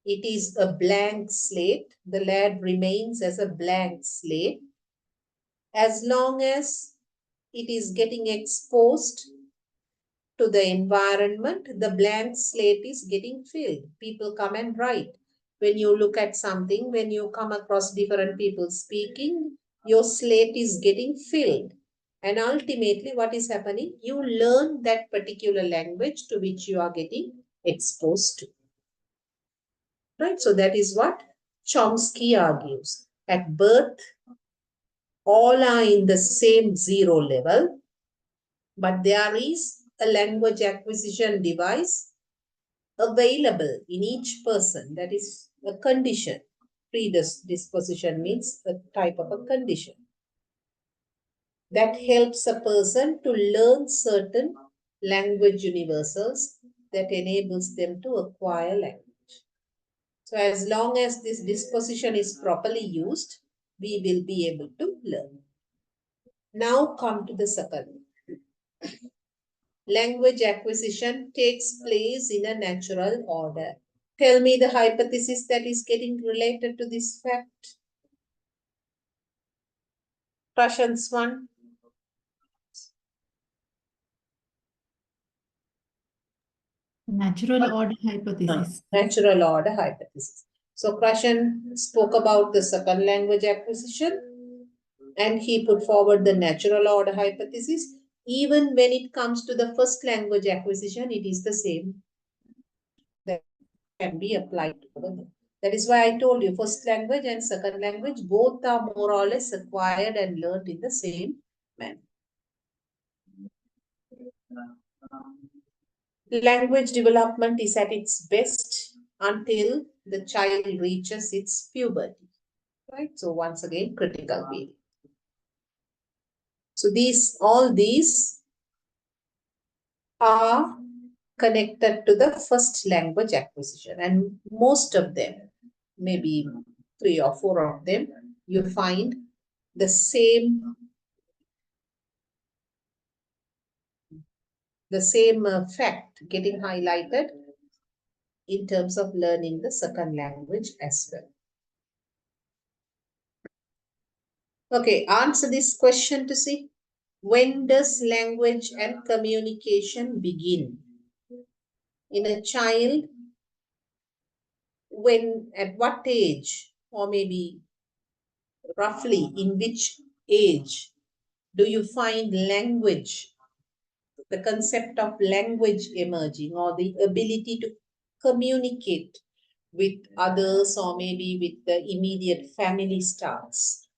It is a blank slate. The LAD remains as a blank slate as long as it is getting exposed to the environment. The blank slate is getting filled. People come and write. When you look at something, when you come across different people speaking, your slate is getting filled. And ultimately, what is happening? You learn that particular language to which you are getting exposed to. Right? So that is what Chomsky argues. At birth, all are in the same zero level, but there is a language acquisition device available in each person. That is a condition. Predisposition means a type of a condition that helps a person to learn certain language universals that enables them to acquire language. So as long as this disposition is properly used, we will be able to learn. Now come to the second. Language acquisition takes place in a natural order. Tell me the hypothesis that is getting related to this fact. Prashant's one. Natural order hypothesis. Natural order hypothesis. So Prashant spoke about the second language acquisition and he put forward the natural order hypothesis. Even when it comes to the first language acquisition, it is the same. That can be applied to them. That is why I told you first language and second language, both are more or less acquired and learned in the same manner. Language development is at its best until the child reaches its puberty. Right? So once again, critical period. So all these are connected to the first language acquisition, and most of them, maybe 3 or 4 of them, you find the same fact getting highlighted in terms of learning the second language as well. Okay, answer this question to see. When does language and communication begin? In a child, at what age, or maybe roughly in which age do you find language, the concept of language emerging, or the ability to communicate with others or maybe with the immediate family starts?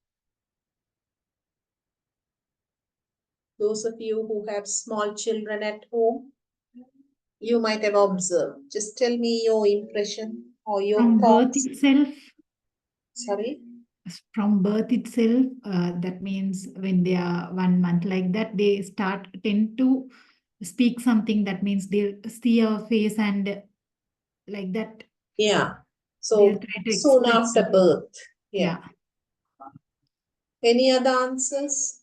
Those of you who have small children at home, you might have observed. Just tell me your impression or your From birth thoughts. itself, Sorry? from birth itself, that means when they are 1 month like that, they tend to speak something. That means they'll see our face and like that. Yeah. So They'll try to soon express after something. birth. Yeah. Any other answers?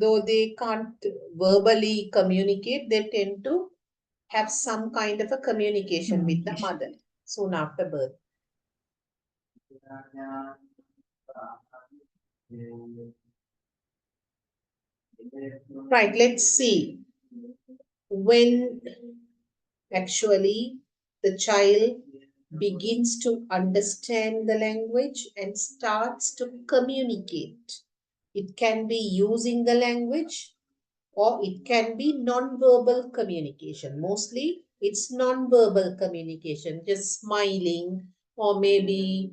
Though they can't verbally communicate, they tend to have some kind of a communication with the mother soon after birth. Right, let's see. When actually the child begins to understand the language and starts to communicate. It can be using the language or it can be non-verbal communication. Mostly it's non-verbal communication, just smiling or maybe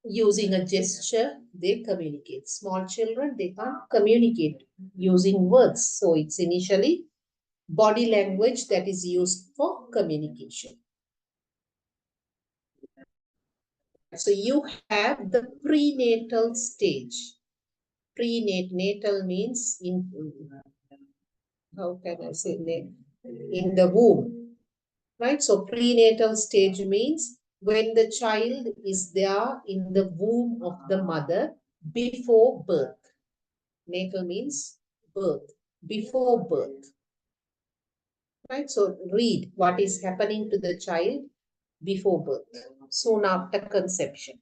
using a gesture, they communicate. Small children, they can't communicate using words. So it's initially body language that is used for communication. So you have the prenatal stage. Prenatal means in, how can I say, in the womb, right? So prenatal stage means when the child is there in the womb of the mother before birth. Natal means birth, before birth. Right? So read what is happening to the child before birth, soon after conception.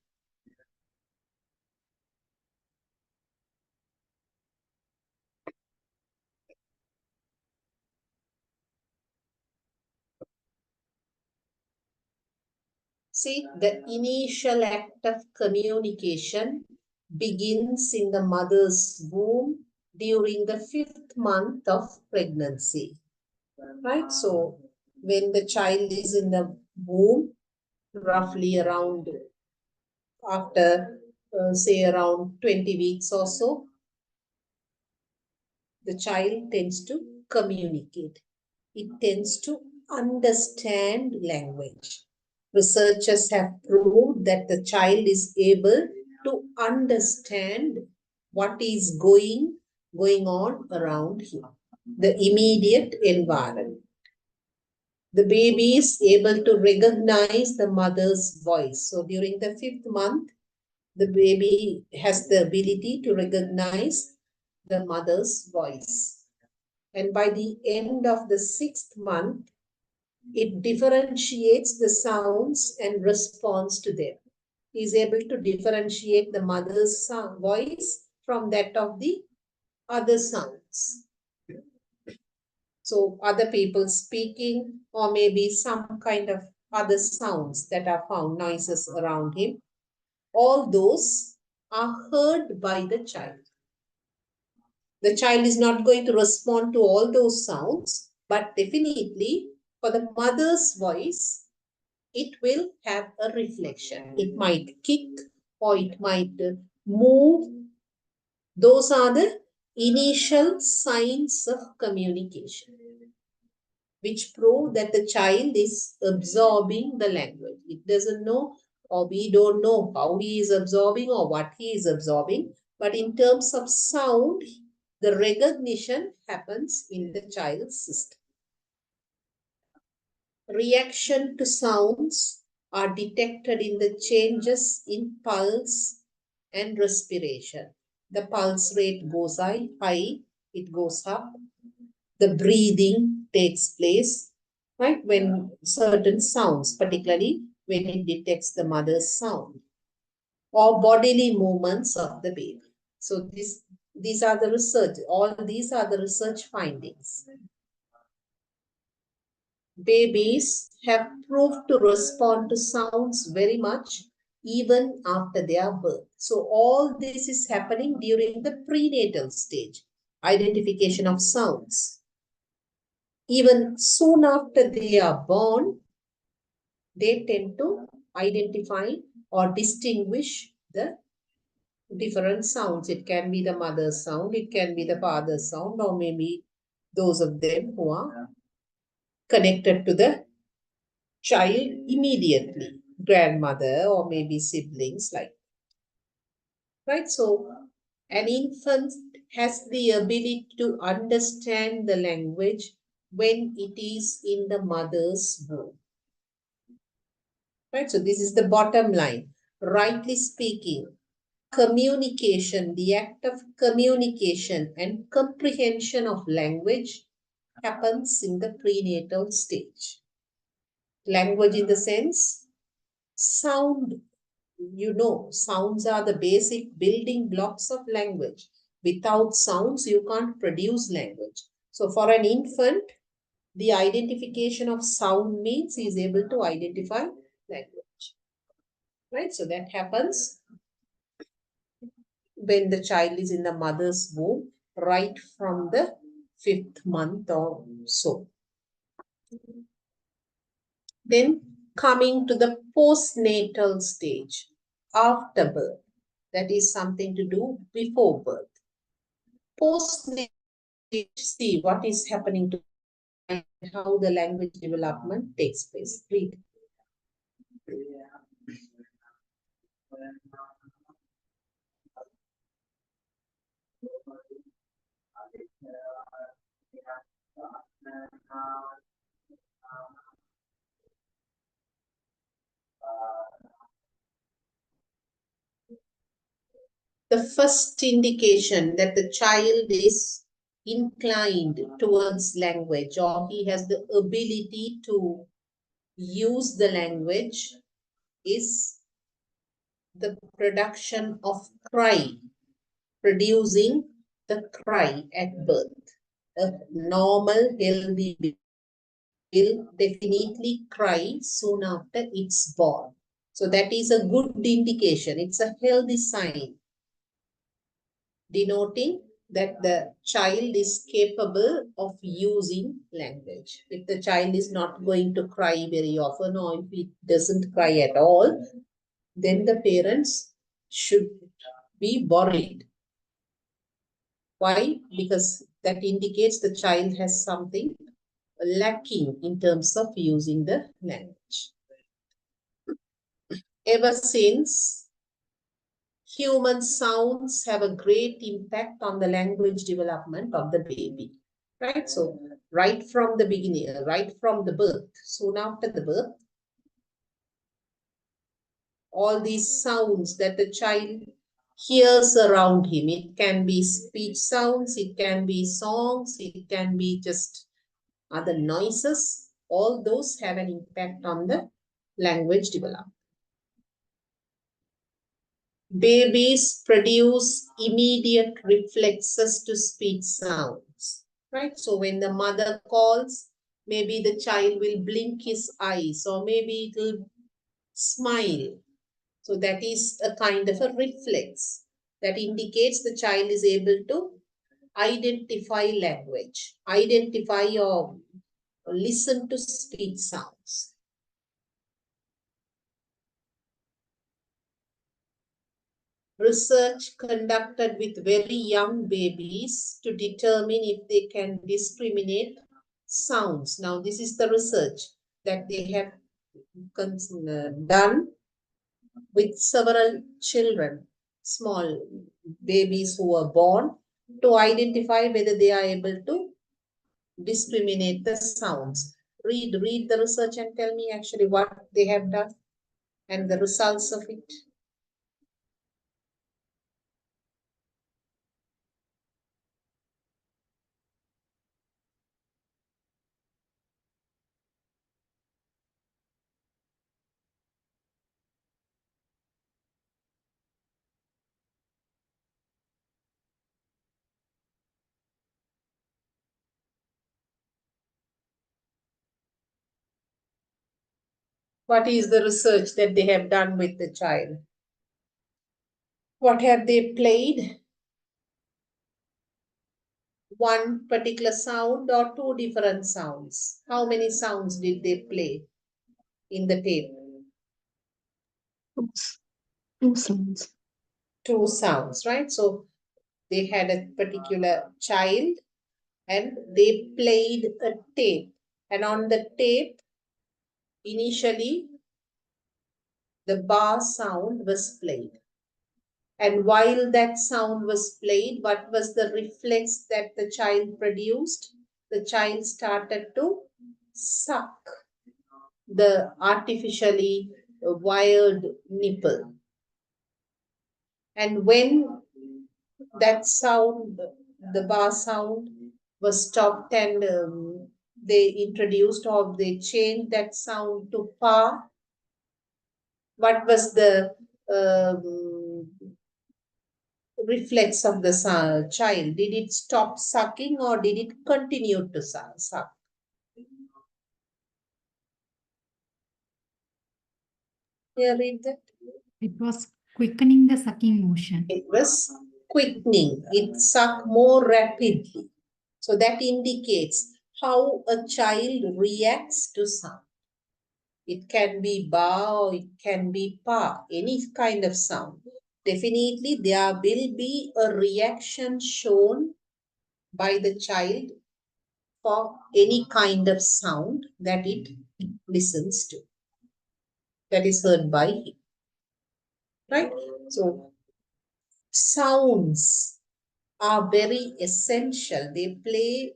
See, the initial act of communication begins in the mother's womb during the 5th month of pregnancy. Right? So when the child is in the womb, roughly around after say around 20 weeks or so, the child tends to communicate. It tends to understand language. Researchers have proved that the child is able to understand what is going on around him, the immediate environment. The baby is able to recognize the mother's voice. So during the 5th month, the baby has the ability to recognize the mother's voice. And by the end of the 6th month, it differentiates the sounds and responds to them. He is able to differentiate the mother's voice from that of the other sounds. So other people speaking or maybe some kind of other sounds that are found, noises around him. All those are heard by the child. The child is not going to respond to all those sounds, but definitely for the mother's voice, it will have a reflection. It might kick or it might move. Those are the initial signs of communication, which prove that the child is absorbing the language. It doesn't know, or we don't know how he is absorbing or what he is absorbing. But in terms of sound, the recognition happens in the child's system. Reaction to sounds are detected in the changes in pulse and respiration. The pulse rate goes high, it goes up. The breathing takes place, right? When certain sounds, particularly when it detects the mother's sound or bodily movements of the baby. So these are the research, all these are the research findings. Babies have proved to respond to sounds very much even after their birth. So all this is happening during the prenatal stage, identification of sounds. Even soon after they are born, they tend to identify or distinguish the different sounds. It can be the mother's sound, it can be the father's sound, or maybe those of them who are connected to the child immediately, grandmother or maybe siblings like that. Right? So an infant has the ability to understand the language when it is in the mother's womb. Right? So this is the bottom line. Rightly speaking, communication, the act of communication and comprehension of language happens in the prenatal stage. Language in the sense, sound, you know, sounds are the basic building blocks of language. Without sounds, you can't produce language. So for an infant, the identification of sound means he is able to identify language. right? So that happens when the child is in the mother's womb, right from the 5th month or so. Then coming to the postnatal stage, after birth, that is something to do before birth. Postnatal stage, see what is happening to how the language development takes place. Read. The first indication that the child is inclined towards language or he has the ability to use the language is the production of cry, producing the cry at birth. A normal, healthy baby will definitely cry soon after it's born. So that is a good indication. It's a healthy sign, denoting that the child is capable of using language. If the child is not going to cry very often or if it doesn't cry at all, then the parents should be worried. Why? Because that indicates the child has something lacking in terms of using the language. Ever since, human sounds have a great impact on the language development of the baby, right? So right from the beginning, right from the birth, soon after the birth, all these sounds that the child hears around him, it can be speech sounds, it can be songs, it can be just other noises, all those have an impact on the language development. Babies produce immediate reflexes to speech sounds, right? So when the mother calls, maybe the child will blink his eyes or maybe it will smile. So that is a kind of a reflex that indicates the child is able to identify language, identify or listen to speech sounds. Research conducted with very young babies to determine if they can discriminate sounds. Now, this is the research that they have done with several children, small babies who were born, to identify whether they are able to discriminate the sounds. Read the research and tell me actually what they have done and the results of it. What is the research that they have done with the child? What have they played? One particular sound or two different sounds? How many sounds did they play in the tape? Two sounds. Two sounds, right? So they had a particular child and they played a tape. And on the tape, initially, the bar sound was played. And while that sound was played, what was the reflex that the child produced? The child started to suck the artificially wired nipple. And when that sound, the bar sound, was stopped and they introduced or they changed that sound to pa, what was the reflex of the child? Did it stop sucking or did it continue to suck? Yeah, read that. It was quickening the sucking motion. It was quickening. It sucked more rapidly. So that indicates how a child reacts to sound. It can be ba or it can be pa, any kind of sound. Definitely there will be a reaction shown by the child for any kind of sound that it listens to, that is heard by him. Right? So sounds are very essential. They play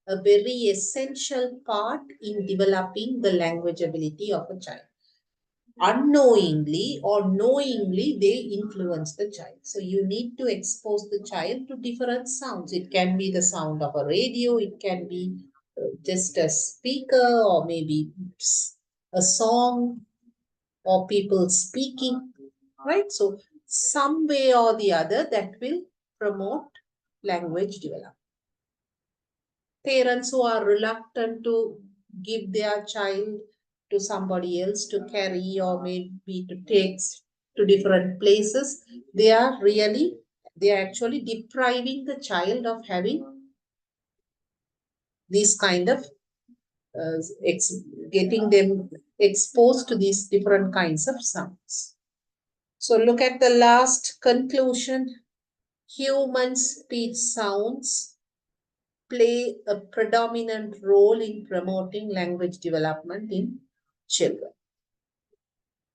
a very essential part in developing the language ability of a child. Unknowingly or knowingly, they influence the child. So you need to expose the child to different sounds. It can be the sound of a radio, it can be just a speaker, or maybe a song, or people speaking, right? So some way or the other that will promote language development. Parents who are reluctant to give their child to somebody else to carry or maybe to take to different places, they are actually depriving the child of having these kind of getting them exposed to these different kinds of sounds. So look at the last conclusion. Human speech sounds play a predominant role in promoting language development in children.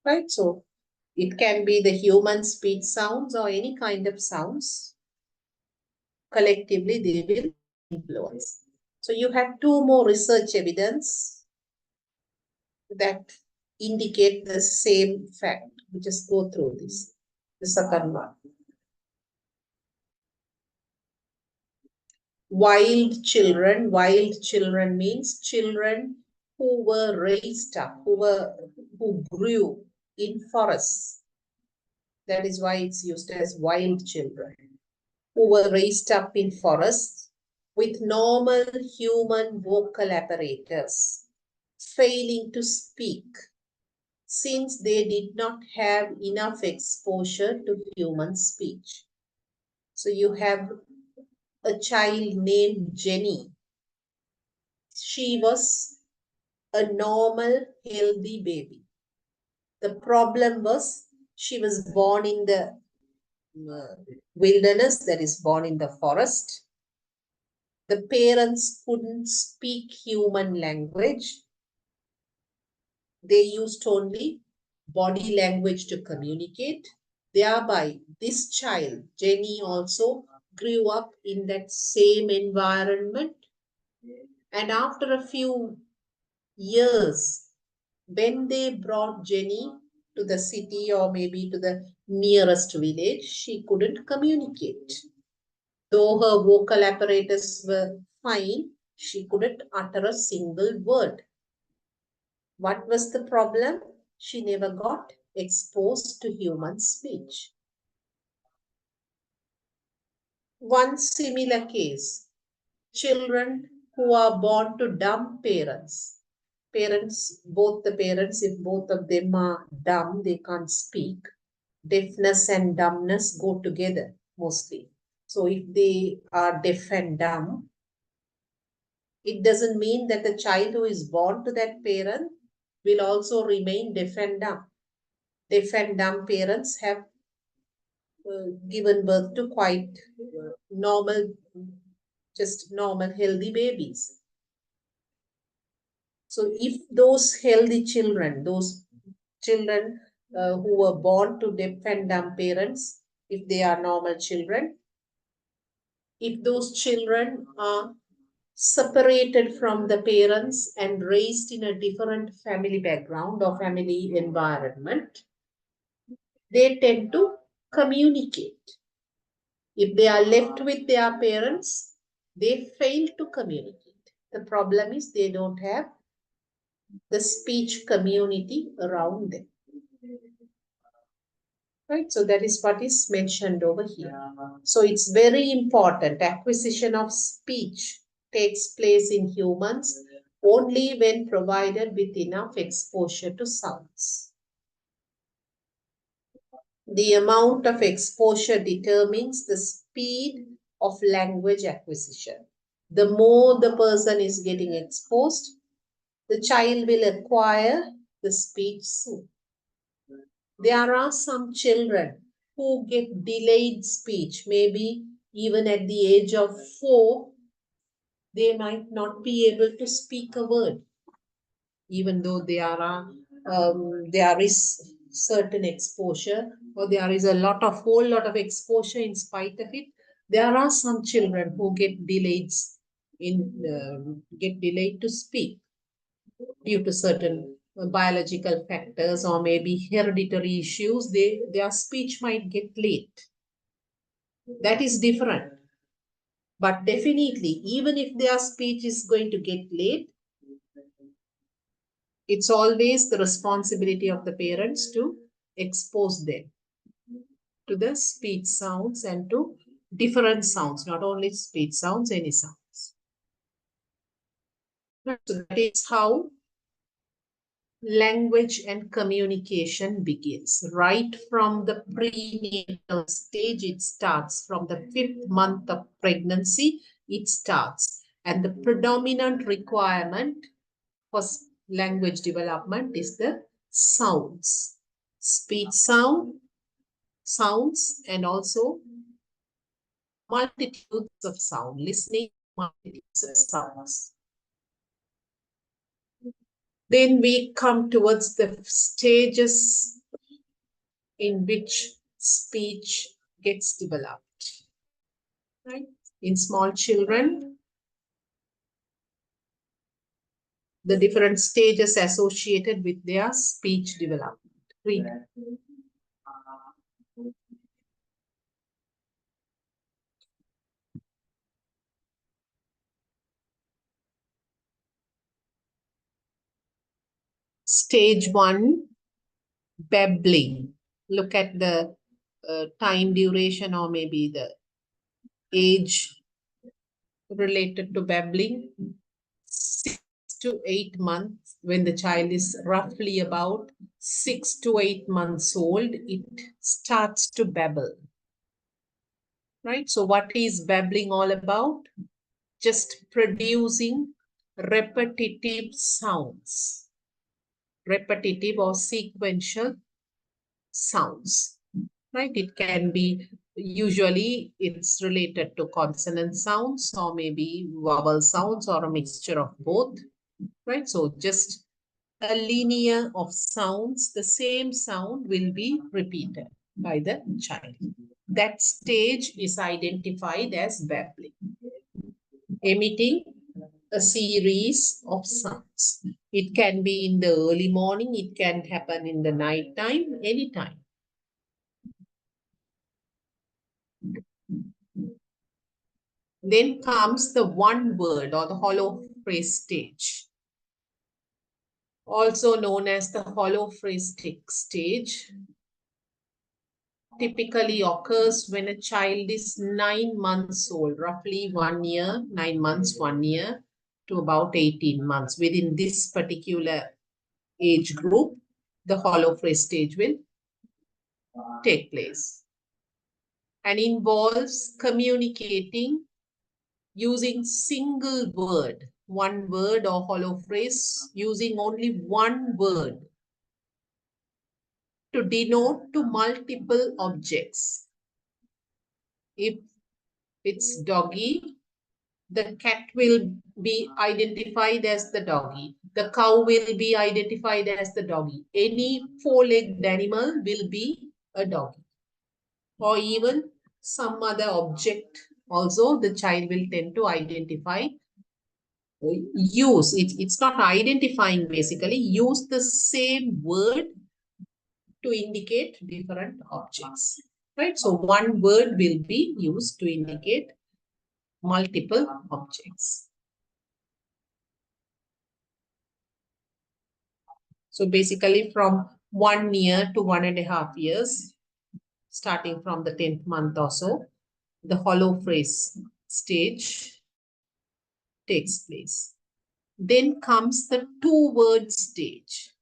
Right? So it can be the human speech sounds or any kind of sounds. Collectively, they will influence. So you have two more research evidence that indicate the same fact. We just go through this. The second one. Wild children means children who were raised up, who grew in forests. That is why it's used as wild children, who were raised up in forests with normal human vocal apparatus, failing to speak, since they did not have enough exposure to human speech. So you have a child named Jenny. She was a normal, healthy baby. The problem was she was born in the wilderness, that is born in the forest. The parents couldn't speak human language. They used only body language to communicate. Thereby, this child, Jenny, also grew up in that same environment. And after a few years, when they brought Jenny to the city or maybe to the nearest village, she couldn't communicate. Though her vocal apparatus were fine, she couldn't utter a single word. What was the problem? She never got exposed to human speech. One similar case, children who are born to dumb parents. Both the parents, if both of them are dumb, they can't speak. Deafness and dumbness go together mostly. So if they are deaf and dumb, it doesn't mean that the child who is born to that parent will also remain deaf and dumb. Deaf and dumb parents have given birth to quite normal, just normal, healthy babies. So if those healthy children, those children who were born to deaf and dumb parents, if they are normal children, if those children are separated from the parents and raised in a different family background or family environment, they tend to communicate. If they are left with their parents, they fail to communicate. The problem is they don't have the speech community around them. Right, so that is what is mentioned over here. So it's very important. Acquisition of speech takes place in humans only when provided with enough exposure to sounds. The amount of exposure determines the speed of language acquisition. The more the person is getting exposed, the child will acquire the speech soon. There are some children who get delayed speech, maybe even at the age of 4, they might not be able to speak a word, even though there is certain exposure, or there is whole lot of exposure. In spite of it, there are some children who get delayed to speak due to certain biological factors or maybe hereditary issues. Their speech might get late. That is different. But definitely, even if their speech is going to get late, it's always the responsibility of the parents to expose them to the speech sounds and to different sounds, not only speech sounds, any sounds. So that is how language and communication begins. Right from the prenatal stage, it starts. From the 5th month of pregnancy, it starts. And the predominant requirement for language development is the sounds. Speech sounds, and also multitudes of sound, listening multitudes of sounds. Then we come towards the stages in which speech gets developed. Right? In small children, the different stages associated with their speech development. Read. Stage 1, babbling. Look at the time duration or maybe the age related to babbling. 6 to 8 months, when the child is roughly about 6 to 8 months old, it starts to babble. Right? So what is babbling all about? Just producing repetitive sounds. Repetitive or sequential sounds. Right? It can be, usually it's related to consonant sounds or maybe vowel sounds or a mixture of both. Right? So just a linear of sounds, the same sound will be repeated by the child. That stage is identified as babbling, emitting a series of sounds. It can be in the early morning, it can happen in the night time, anytime. Then comes the one word or the hollow phrase stage, also known as the hollow phrase stage. Typically occurs when a child is 9 months old, roughly 1 year, 9 months, 1 year to about 18 months. Within this particular age group, the hollow phrase stage will take place and involves communicating using single word, one word or hollow phrase, using only one word to denote to multiple objects. If it's doggy, the cat will be identified as the doggy. The cow will be identified as the doggy. Any four-legged animal will be a doggy. Or even some other object also the child will tend to identify. It's not identifying, basically. Use the same word to indicate different objects. Right? So one word will be used to indicate multiple objects. So basically from 1 year to 1.5 years, starting from the 10th month or so, the hollow phrase stage takes place. Then comes the two-word stage.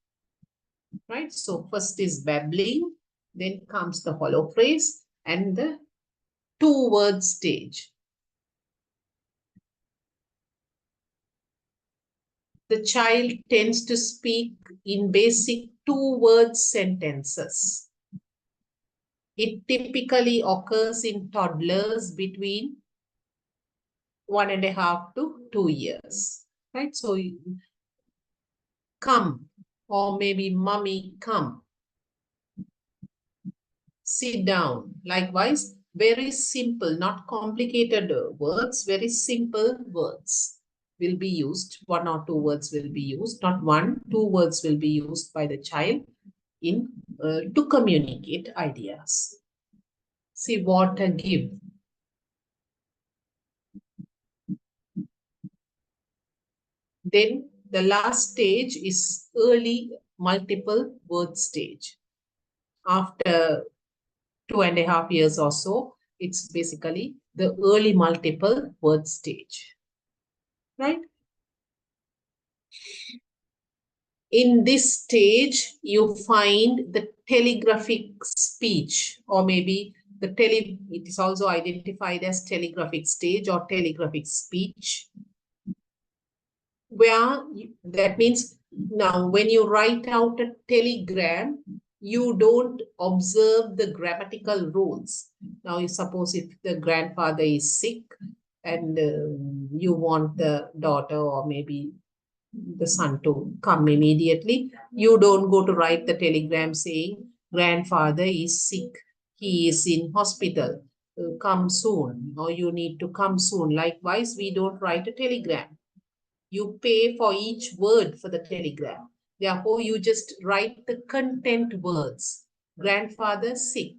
Right? So first is babbling, Then comes the hollow phrase and the two-word stage. The child tends to speak in basic two-word sentences. It typically occurs in toddlers between 1.5 to 2 years, right? So come, or maybe mommy, come. Sit down. Likewise, very simple, not complicated words, very simple words will be used. 1 or 2 words will be used, not 1, 2 words will be used by the child in to communicate ideas. See, water, give. Then the last stage is early multiple word stage. After 2.5 years or so, it's basically the early multiple word stage, right? In this stage, you find the telegraphic speech, or maybe it is also identified as telegraphic stage or telegraphic speech, where that means now when you write out a telegram, you don't observe the grammatical rules. Now, you suppose if the grandfather is sick and you want the daughter or maybe the son to come immediately, you don't go to write the telegram saying, grandfather is sick, he is in hospital, come soon, or you need to come soon. Likewise, we don't write a telegram. You pay for each word for the telegram. Therefore, you just write the content words. Grandfather sick,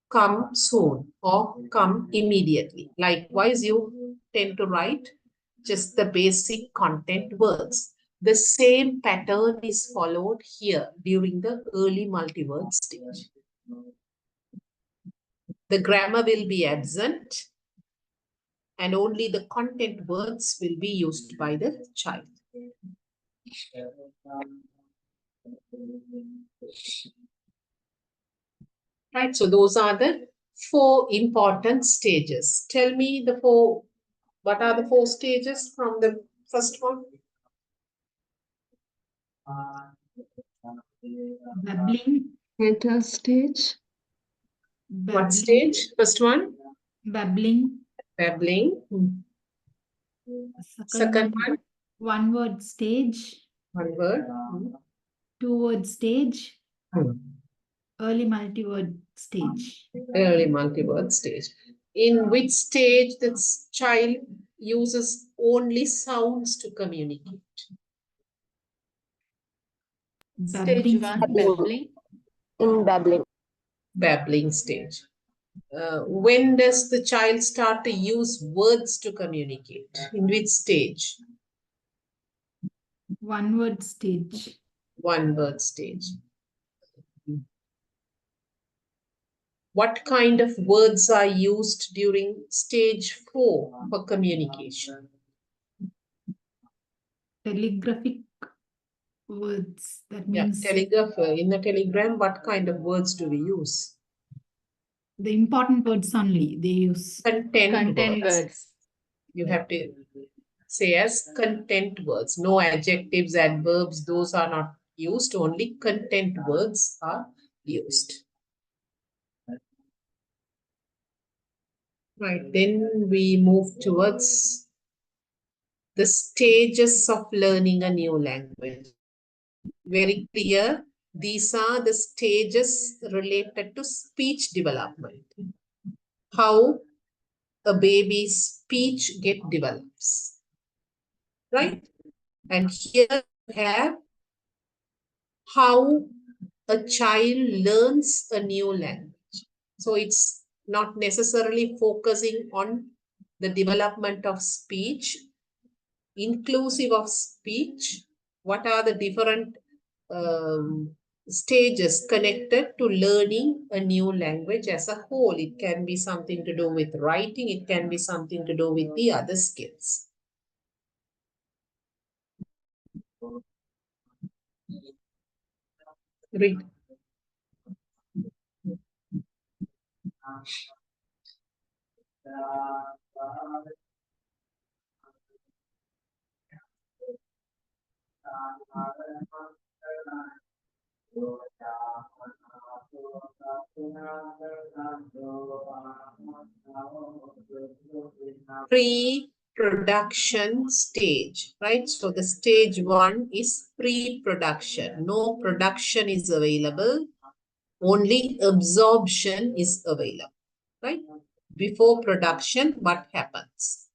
come soon, or come immediately. Likewise, you tend to write just the basic content words. The same pattern is followed here during the early multi-word stage. The grammar will be absent and only the content words will be used by the child. Right, so those are the 4 important stages. Tell me what are the 4 stages from the first one? Babbling. Theta stage. What stage? First one? Babbling. Babbling. Second one? One word stage. One word. 2 word stage. Hmm. Early multi-word stage. Early multi-word stage. In which stage this child uses only sounds to communicate? Stage Babbling. 1, babbling. In babbling. Babbling stage. When does the child start to use words to communicate? In which stage? One word stage. One word stage. What kind of words are used during stage 4 for communication? Telegraphic words. That Yeah, means telegraph. In the telegram, what kind of words do we use? the important words only they use. Content Content words. words. You have to say as content words. No adjectives, adverbs, those are not used. Only content words are used. Right, then we move towards the stages of learning a new language. Very clear, these are the stages related to speech development. How a baby's speech develops, right? And here you have how a child learns a new language. So it's not necessarily focusing on the development of speech, inclusive of speech. What are the different stages connected to learning a new language as a whole? It can be something to do with writing. It can be something to do with the other skills. Read. Pre-production stage, right? So the stage 1 is pre-production. No production is available. Only absorption is available, right? Before production, what happens?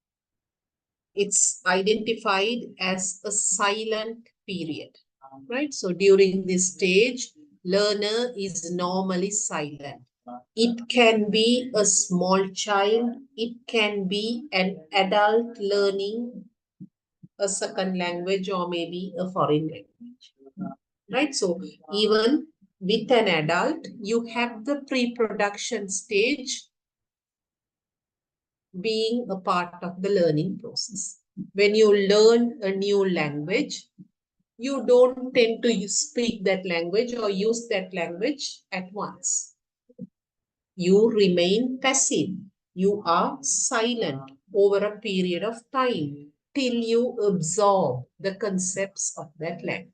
It's identified as a silent period, right? So during this stage, learner is normally silent. It can be a small child, it can be an adult learning a second language or maybe a foreign language, right? So even with an adult, you have the pre-production stage being a part of the learning process. When you learn a new language, you don't tend to speak that language or use that language at once. You remain passive. You are silent over a period of time till you absorb the concepts of that language.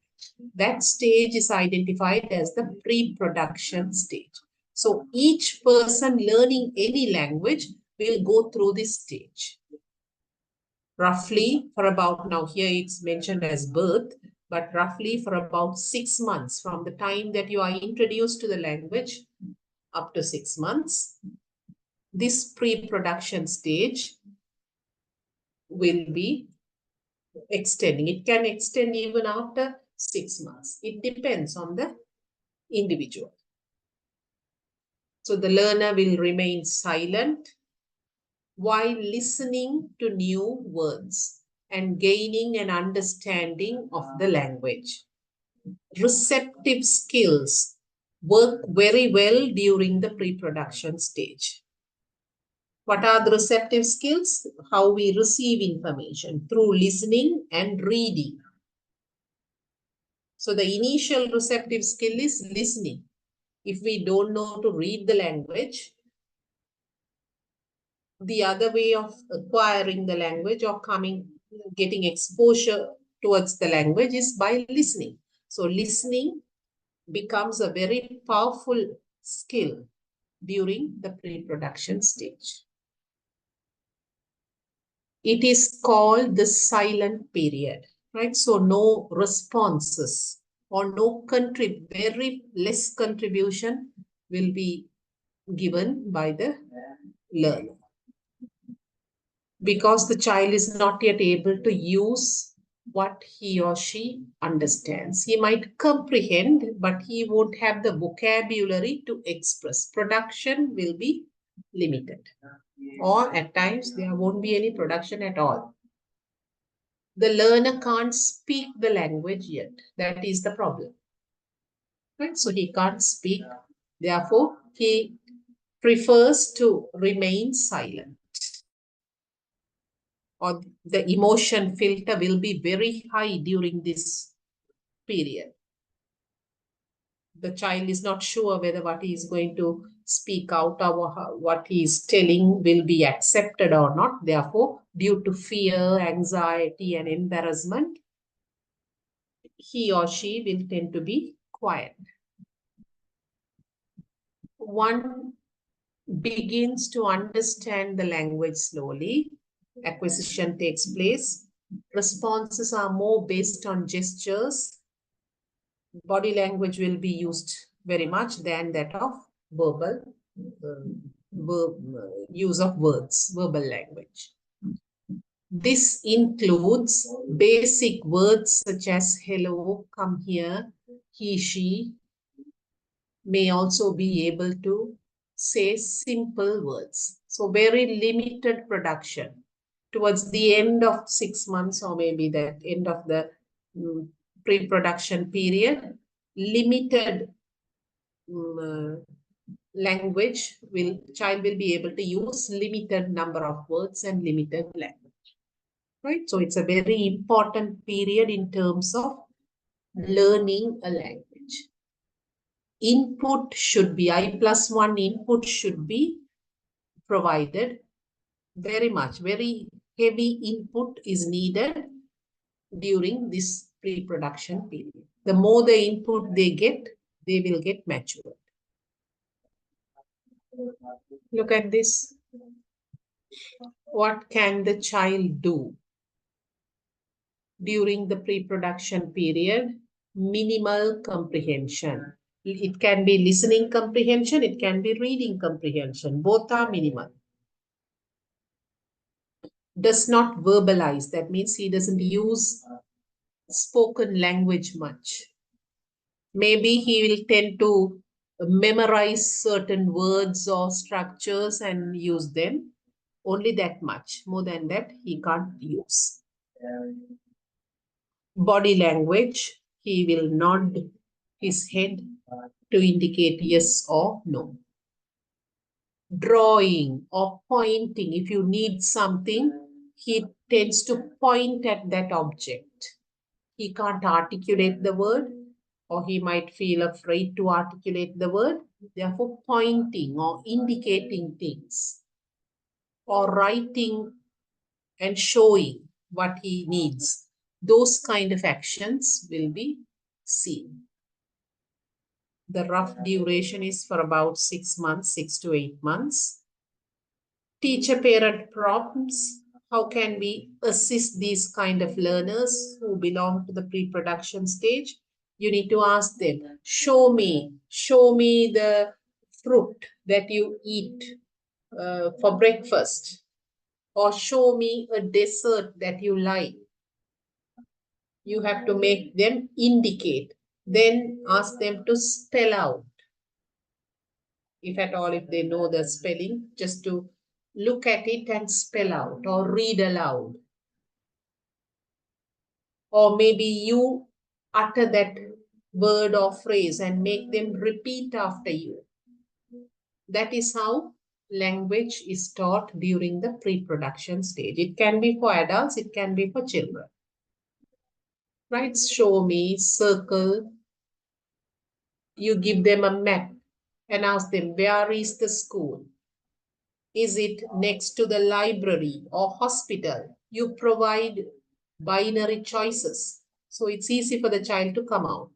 That stage is identified as the pre-production stage. So each person learning any language will go through this stage. Roughly for about, now here it's mentioned as birth, but roughly for about 6 months from the time that you are introduced to the language up to 6 months, this pre-production stage will be extending. It can extend even after 6 months. It depends on the individual. So the learner will remain silent while listening to new words and gaining an understanding of the language. Receptive skills work very well during the pre-production stage. What are the receptive skills? How we receive information through listening and reading. So the initial receptive skill is listening. If we don't know to read the language, the other way of acquiring the language or getting exposure towards the language is by listening. So listening becomes a very powerful skill during the pre-production stage. It is called the silent period, right? So no responses or very less contribution will be given by the learner, because the child is not yet able to use what he or she understands. He might comprehend, but he won't have the vocabulary to express. Production will be limited, or at times there won't be any production at all. The learner can't speak the language yet. That is the problem, right? So he can't speak. Therefore, he prefers to remain silent. Or the emotion filter will be very high during this period. The child is not sure whether what he is going to speak out or what he is telling will be accepted or not. Therefore, due to fear, anxiety, and embarrassment, he or she will tend to be quiet. One begins to understand the language slowly. Acquisition takes place. Responses are more based on gestures. Body language will be used very much than that of verbal use of words, verbal language. This includes basic words such as hello, come here, he, she. May also be able to say simple words. So very limited production. Towards the end of 6 months or maybe the end of the pre-production period, limited language child will be able to use limited number of words and limited language, right? So it's a very important period in terms of learning a language. Input should be, I+1 input should be provided very much. Very heavy input is needed during this pre-production period. The more the input they get, they will get matured. Look at this. What can the child do during the pre-production period? Minimal comprehension. It can be listening comprehension, it can be reading comprehension. Both are minimal. Does not verbalize. That means he doesn't use spoken language much. Maybe he will tend to memorize certain words or structures and use them. Only that much. More than that, he can't use. Body language, he will nod his head to indicate yes or no. Drawing or pointing, if you need something, he tends to point at that object. He can't articulate the word, or he might feel afraid to articulate the word. Therefore, pointing or indicating things, or writing and showing what he needs, those kind of actions will be seen. The rough duration is for about 6 months, 6 to 8 months. Teacher-parent prompts. How can we assist these kind of learners who belong to the pre-production stage? You need to ask them, show me the fruit that you eat for breakfast, or show me a dessert that you like. You have to make them indicate. Then ask them to spell out. If at all, if they know the spelling, just to look at it and spell out or read aloud. Or maybe you utter that word or phrase and make them repeat after you. That is how language is taught during the pre-production stage. It can be for adults, it can be for children. Right? Show me, circle. You give them a map and ask them, where is the school? Is it next to the library or hospital? You provide binary choices. So it's easy for the child to come out.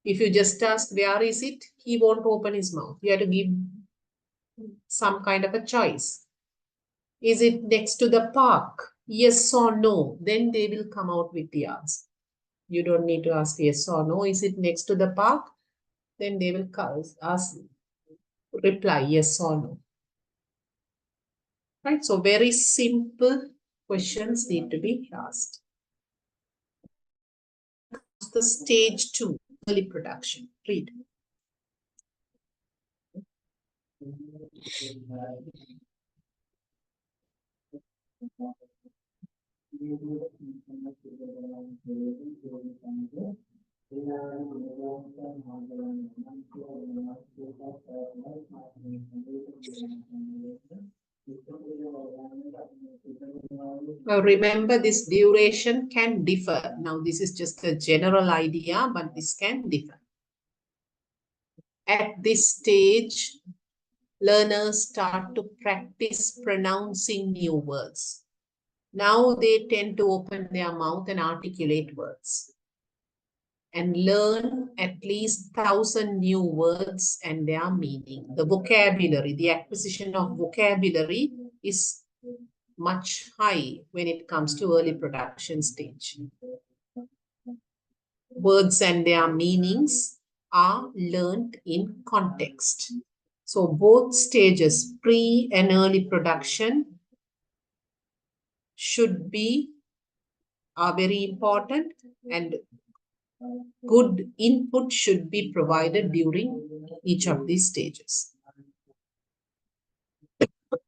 If you just ask, where is it? He won't open his mouth. You have to give some kind of a choice. Is it next to the park? Yes or no? Then they will come out with the answer. You don't need to ask yes or no. Is it next to the park? Then they will reply yes or no. Right? So very simple questions need to be asked. The stage 2, early production. Read. Now remember, this duration can differ. Now this is just a general idea, but this can differ. At this stage, learners start to practice pronouncing new words. Now they tend to open their mouth and articulate words and learn at least 1,000 new words and their meaning. The vocabulary, the acquisition of vocabulary is much high when it comes to early production stage. Words and their meanings are learned in context. So both stages, pre and early production, are very important, and good input should be provided during each of these stages.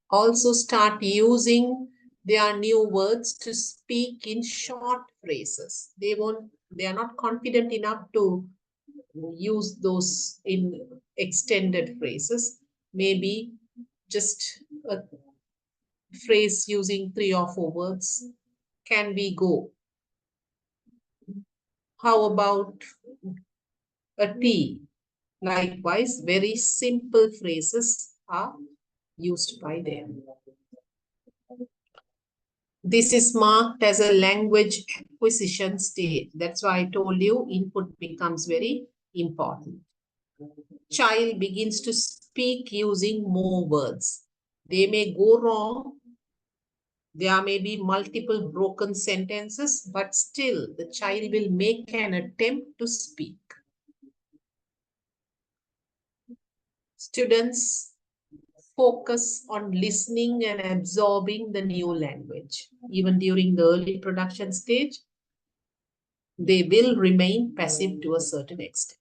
Also start using their new words to speak in short phrases. They are not confident enough to use those in extended phrases. Maybe just a phrase using 3 or 4 words. Can we go? How about a tea? Likewise, very simple phrases are used by them. This is marked as a language acquisition stage. That's why I told you input becomes very important. Child begins to speak using more words. They may go wrong. There may be multiple broken sentences, but still the child will make an attempt to speak. Students focus on listening and absorbing the new language. Even during the early production stage, they will remain passive to a certain extent.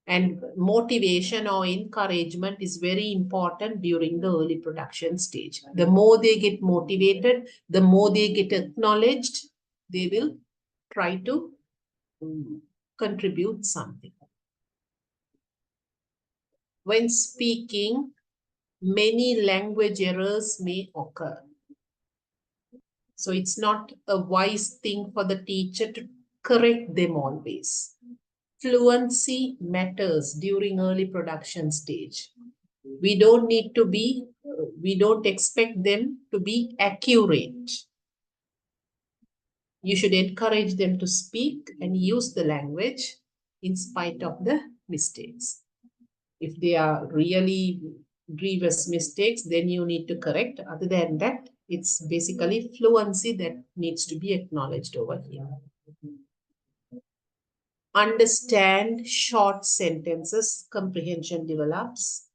And motivation or encouragement is very important during the early production stage. The more they get motivated, the more they get acknowledged, they will try to contribute something. When speaking, many language errors may occur. So it's not a wise thing for the teacher to correct them always. Fluency matters during early production stage. We don't expect them to be accurate. You should encourage them to speak and use the language in spite of the mistakes. If they are really grievous mistakes, then you need to correct. Other than that, it's basically fluency that needs to be acknowledged over here. Understand short sentences, comprehension develops.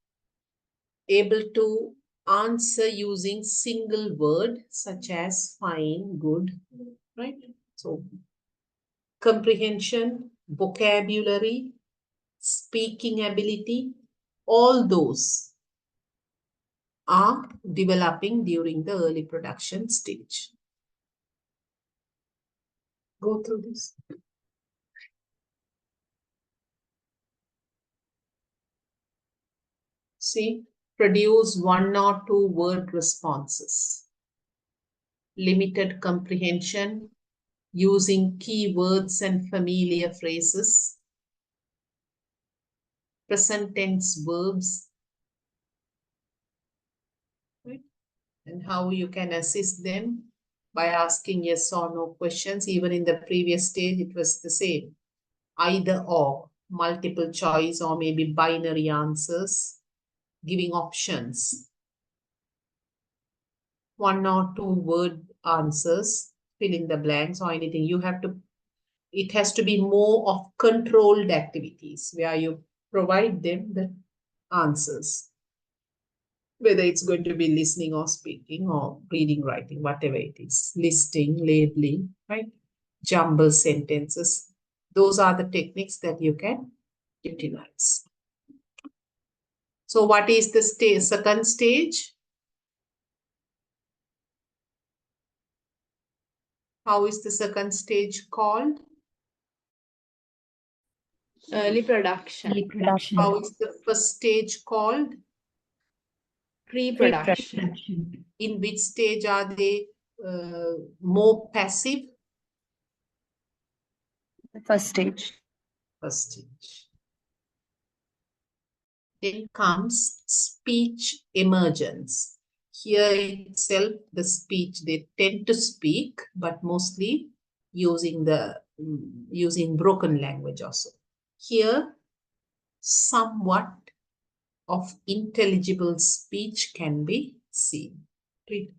Able to answer using single word such as fine, good, right? So comprehension, vocabulary, speaking ability, all those are developing during the early production stage. Go through this. See, produce 1 or 2 word responses. Limited comprehension, using keywords and familiar phrases. Present tense verbs. Right? And how you can assist them by asking yes or no questions. Even in the previous stage, it was the same. Either or, multiple choice or maybe binary answers, giving options. 1 or 2 word answers, fill in the blanks or anything. You have to, it has to be more of controlled activities where you provide them the answers. Whether it's going to be listening or speaking or reading, writing, whatever it is, listing, labeling, right? Jumble sentences. Those are the techniques that you can utilize. So what is the second stage? How is the second stage called? Early production. Reproduction. How is the first stage called? Pre-production. Production. In which stage are they more passive? First stage. First stage. Then comes speech emergence. Here itself, the speech, they tend to speak, but mostly using broken language also. Here, somewhat of intelligible speech can be seen. Read.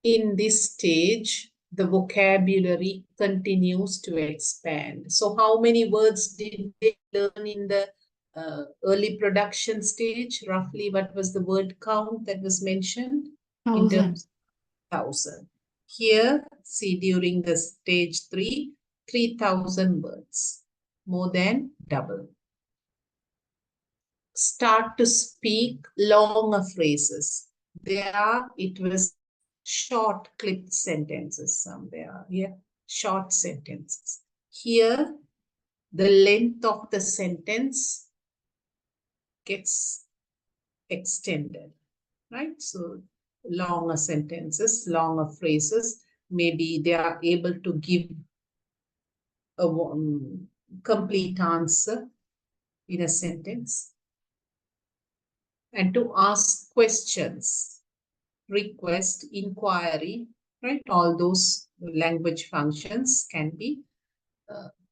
In this stage, the vocabulary continues to expand. So how many words did they learn in the early production stage? Roughly, what was the word count that was mentioned? In 1,000. terms of 1,000. Here, see, during the stage 3, 3,000 words, more than double. start to speak longer phrases. There it was short clipped sentences somewhere. Here, short sentences. Here, the length of the sentence gets extended, right? So longer sentences, longer phrases, maybe they are able to give a complete answer in a sentence, and to ask questions, request, inquiry, right? All those language functions can be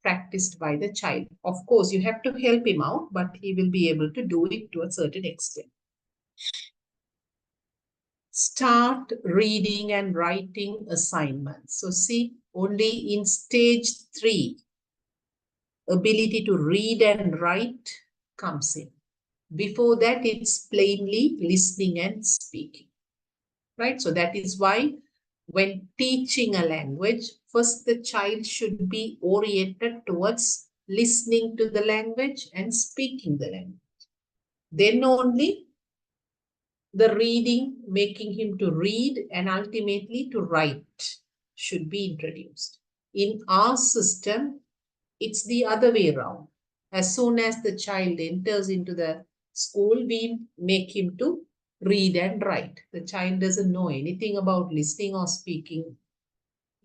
practiced by the child. Of course, you have to help him out, but he will be able to do it to a certain extent. Start reading and writing assignments. So see, only in stage 3, ability to read and write comes in. Before that, it's plainly listening and speaking, right? So that is why when teaching a language, first the child should be oriented towards listening to the language and speaking the language. Then only the reading, making him to read and ultimately to write should be introduced. In our system, it's the other way around. As soon as the child enters into the school, we make him to read and write. The child doesn't know anything about listening or speaking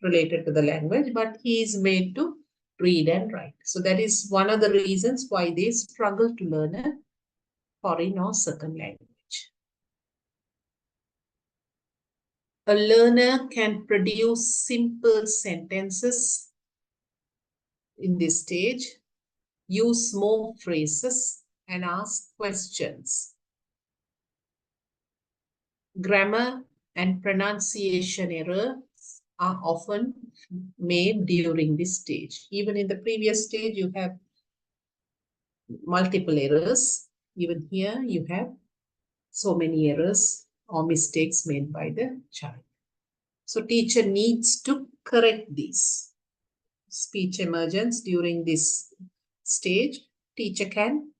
related to the language, but he is made to read and write. So that is one of the reasons why they struggle to learn a foreign or second language. A learner can produce simple sentences in this stage, use more phrases, and ask questions. Grammar and pronunciation errors are often made during this stage. Even in the previous stage, you have multiple errors. Even here, you have so many errors or mistakes made by the child. So teacher needs to correct these. Speech emergence during this stage, teacher can,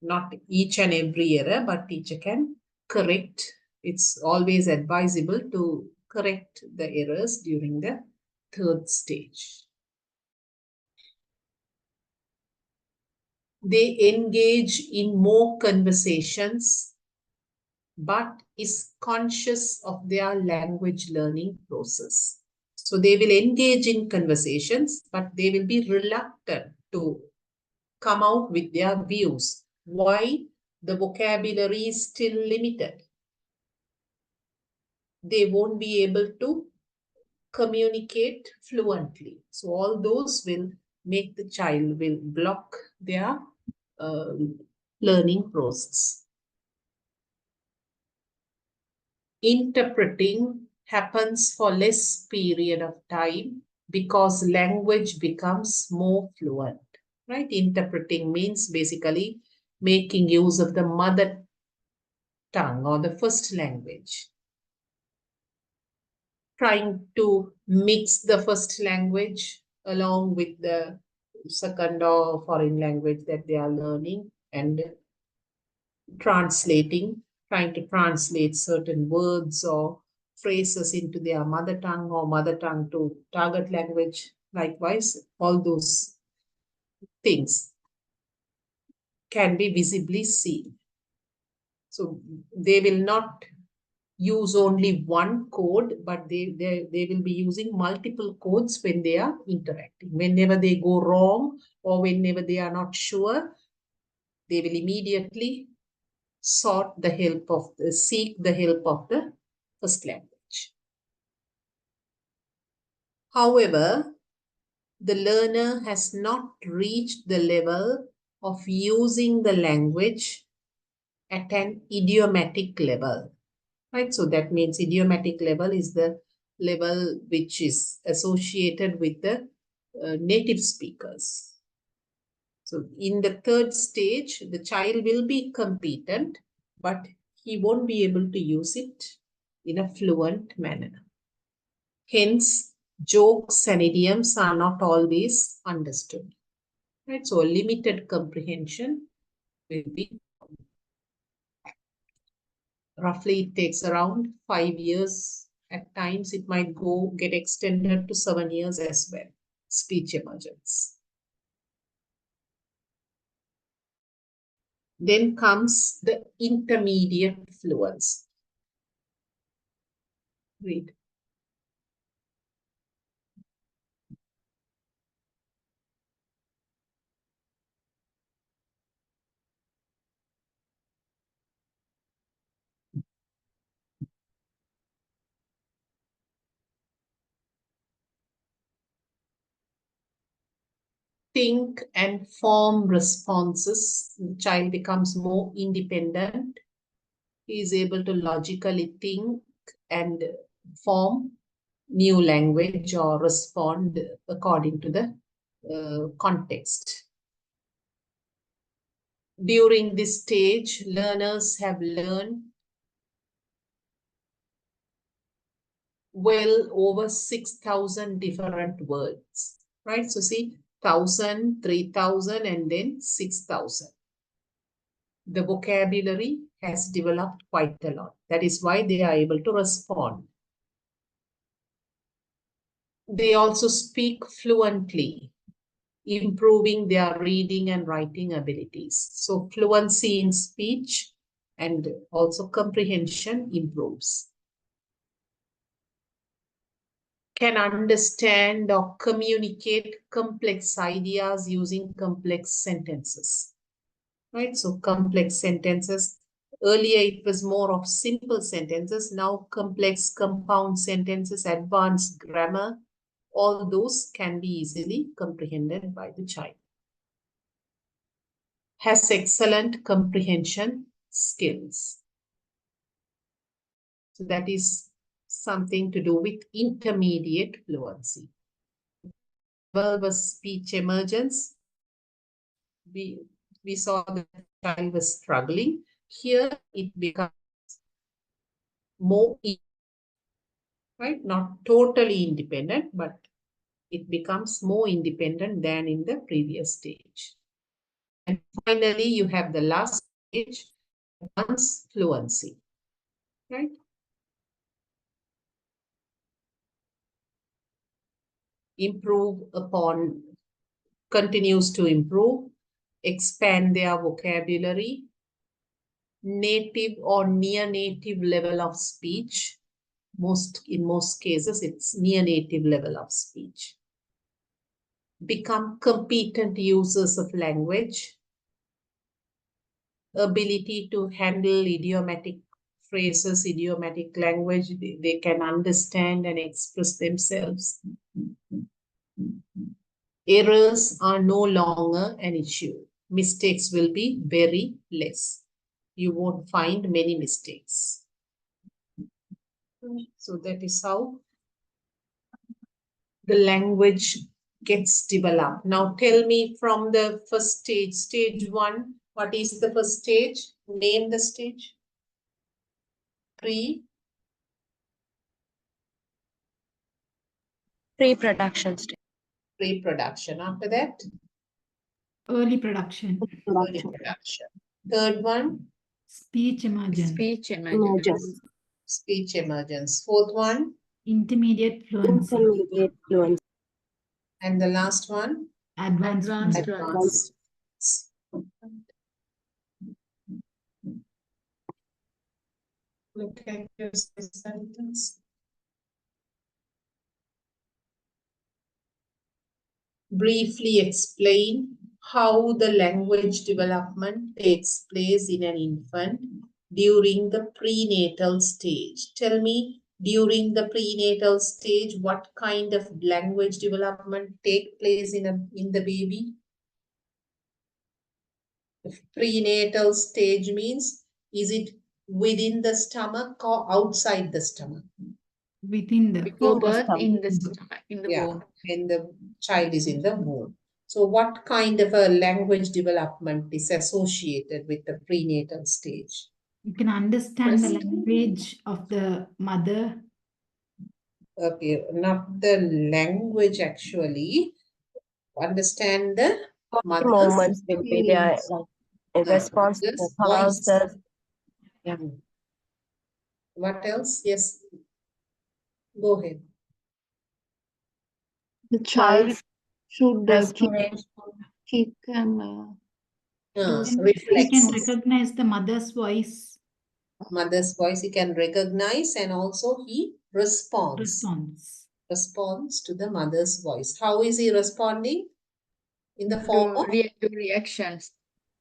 not each and every error, but teacher can correct. It's always advisable to correct the errors during the 3rd stage. They engage in more conversations, but is conscious of their language learning process. So they will engage in conversations, but they will be reluctant to come out with their views. Why? The vocabulary is still limited. They won't be able to communicate fluently. So all those will make the child will block their learning process. Interpreting happens for less period of time because language becomes more fluent, right? Interpreting means basically making use of the mother tongue or the first language. Trying to mix the first language along with the second or foreign language that they are learning, and translating, trying to translate certain words or phrases into their mother tongue or mother tongue to target language. Likewise, all those things can be visibly seen. So they will not use only one code, but they will be using multiple codes when they are interacting. Whenever they go wrong or whenever they are not sure, they will immediately seek the help of the first language. However, the learner has not reached the level of using the language at an idiomatic level. Right? So that means idiomatic level is the level which is associated with the native speakers. So in the 3rd stage, the child will be competent, but he won't be able to use it in a fluent manner. Hence, jokes and idioms are not always understood. Right? So a limited comprehension will be. roughly it takes around 5 years. At times it might get extended to 7 years as well, speech emergence. Then comes the intermediate fluency. Read. Think and form responses. The child becomes more independent. He is able to logically think and form new language or respond according to the context. During this stage, learners have learned well over 6,000 different words, right? So see, 1,000, 3,000, and then 6,000. The vocabulary has developed quite a lot. That is why they are able to respond. They also speak fluently, improving their reading and writing abilities. So fluency in speech and also comprehension improves. Can understand or communicate complex ideas using complex sentences. Right? So complex sentences. Earlier it was more of simple sentences. Now complex compound sentences, advanced grammar, all those can be easily comprehended by the child. Has excellent comprehension skills. So that is something to do with intermediate fluency. Verbal speech emergence. We saw the child was struggling. Here it becomes more, right? Not totally independent, but it becomes more independent than in the previous stage. And finally, you have the last stage, advanced fluency, right? Continues to improve, expand their vocabulary, native or near native level of speech. In most cases, it's near native level of speech. Become competent users of language, ability to handle idiomatic phrases, idiomatic language, they can understand and express themselves. Errors are no longer an issue. Mistakes will be very less. You won't find many mistakes. So that is how the language gets developed. Now tell me from the first stage, stage 1, what is the first stage? Name the stage. Pre-production stage. Pre-production. After that? Early production. Early production. Third one? Speech emergence. Speech emergence. Speech emergence. Fourth one? Intermediate fluency. Intermediate fluency. And the last one? Advanced Advanced fluency. Look at your sentence. Briefly explain how the language development takes place in an infant during the prenatal stage. Tell me, during the prenatal stage, what kind of language development takes place in the baby? The prenatal stage means, is it within the stomach or outside the stomach? Within the Before birth, stomach. in the Yeah, womb. when the child is in the womb. So what kind of a language development is associated with the prenatal stage? you can understand the First. language of the mother. Okay, not the language actually. Understand the mother's Moments will be there, feelings. like in response to the Mother's voice. pulses. Yeah. What else? Yes. Go ahead. The child Pulse, should respiration. kick and Ah, do We can reflex. recognize the mother's voice Mother's voice he can recognize, and also he responds to the mother's voice. How is he responding? In the form of do reactions.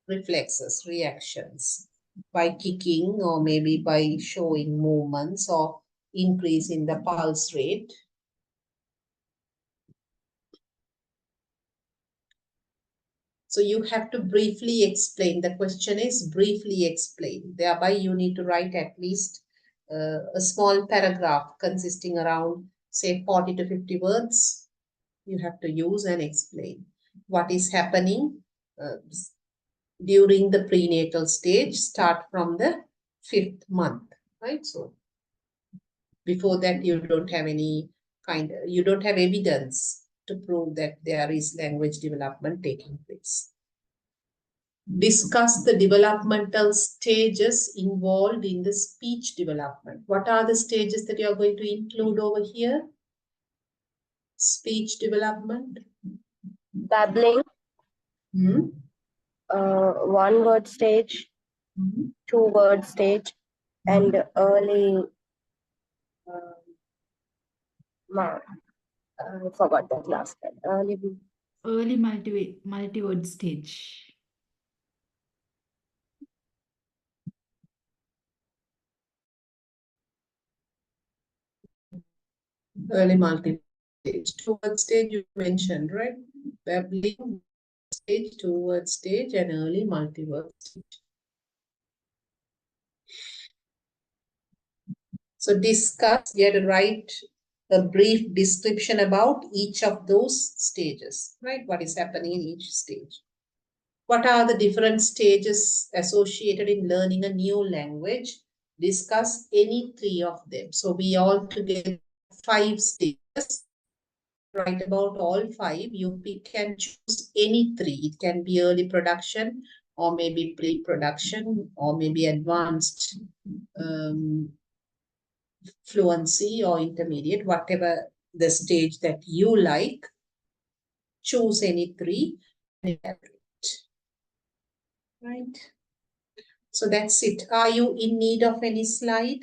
reflexes, reactions, by kicking or maybe by showing movements or increase in the pulse rate. So you have to briefly explain. The question is briefly explain. Thereby you need to write at least a small paragraph consisting around say 40 to 50 words. You have to use and explain what is happening during the prenatal stage. Start from the 5th month, right? So before that you don't have you don't have evidence to prove that there is language development taking place. Discuss the developmental stages involved in the speech development. What are the stages that you are going to include over here? Speech development. Babbling, Hmm? one word stage, Mhm. 2 word stage, and early. I forgot that last one. early multi-word stage. Early multi-stage. 2-word stage you mentioned, right? Babbling stage, 2-word stage, and early multi-word stage. So discuss, you have to write a brief description about each of those stages, right? What is happening in each stage. What are the different stages associated in learning a new language? Discuss any 3 of them. So we all together 5 stages. Write about all 5. You can choose any 3. It can be early production, or maybe pre-production, or maybe advanced fluency or intermediate, whatever the stage that you like. Choose any 3 and elaborate. Right? So that's it. Are you in need of any slide?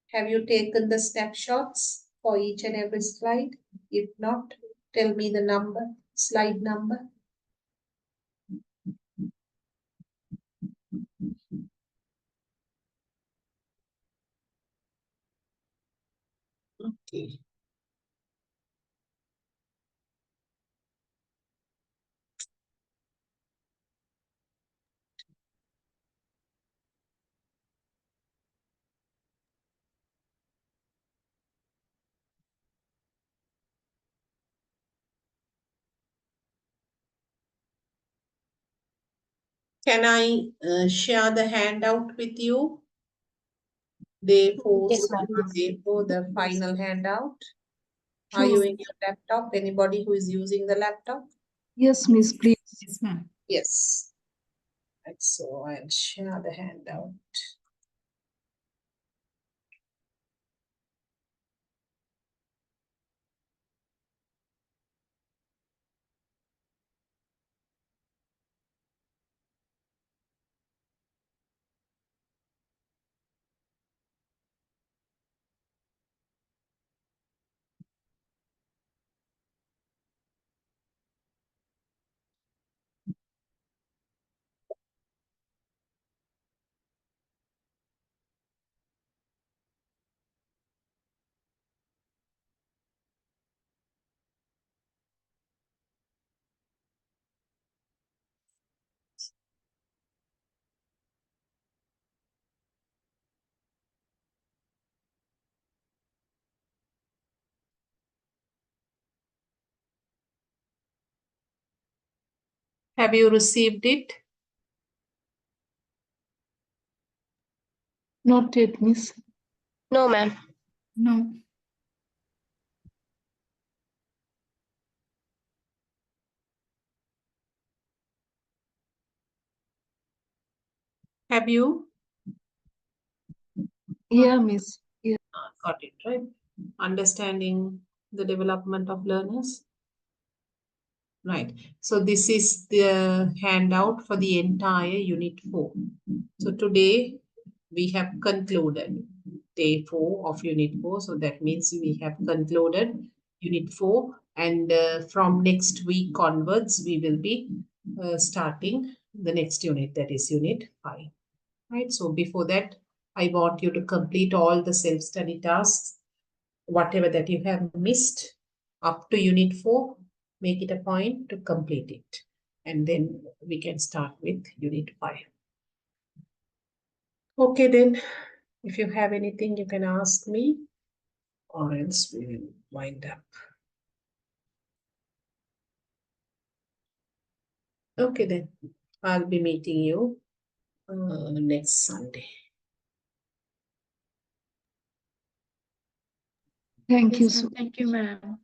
Have you taken the snapshots for each and every slide? If not, tell me the number, slide number. Okay. Can I share the handout with you? Day 4, Yes, ma'am. day 4, the final handout. Are you in your laptop? Anybody who is using the laptop? Yes, Miss, please. Yes, ma'am. Yes. Right, so I'll share the handout. Have you received it? Not yet, Miss. No, ma'am. No. Have you? Yeah, Miss. Got it, right? Understanding the development of learners. Right. So this is the handout for the entire Unit 4. So today we have concluded day 4 of Unit 4. So that means we have concluded Unit 4. And from next week onwards, we will be starting the next unit, that is Unit 5. Right. So before that, I want you to complete all the self-study tasks, whatever that you have missed up to Unit 4. Make it a point to complete it. And then we can start with Unit 5. Okay, then, if you have anything, you can ask me, or else we will wind up. Okay, then, I'll be meeting you next Sunday. Thank you, ma'am.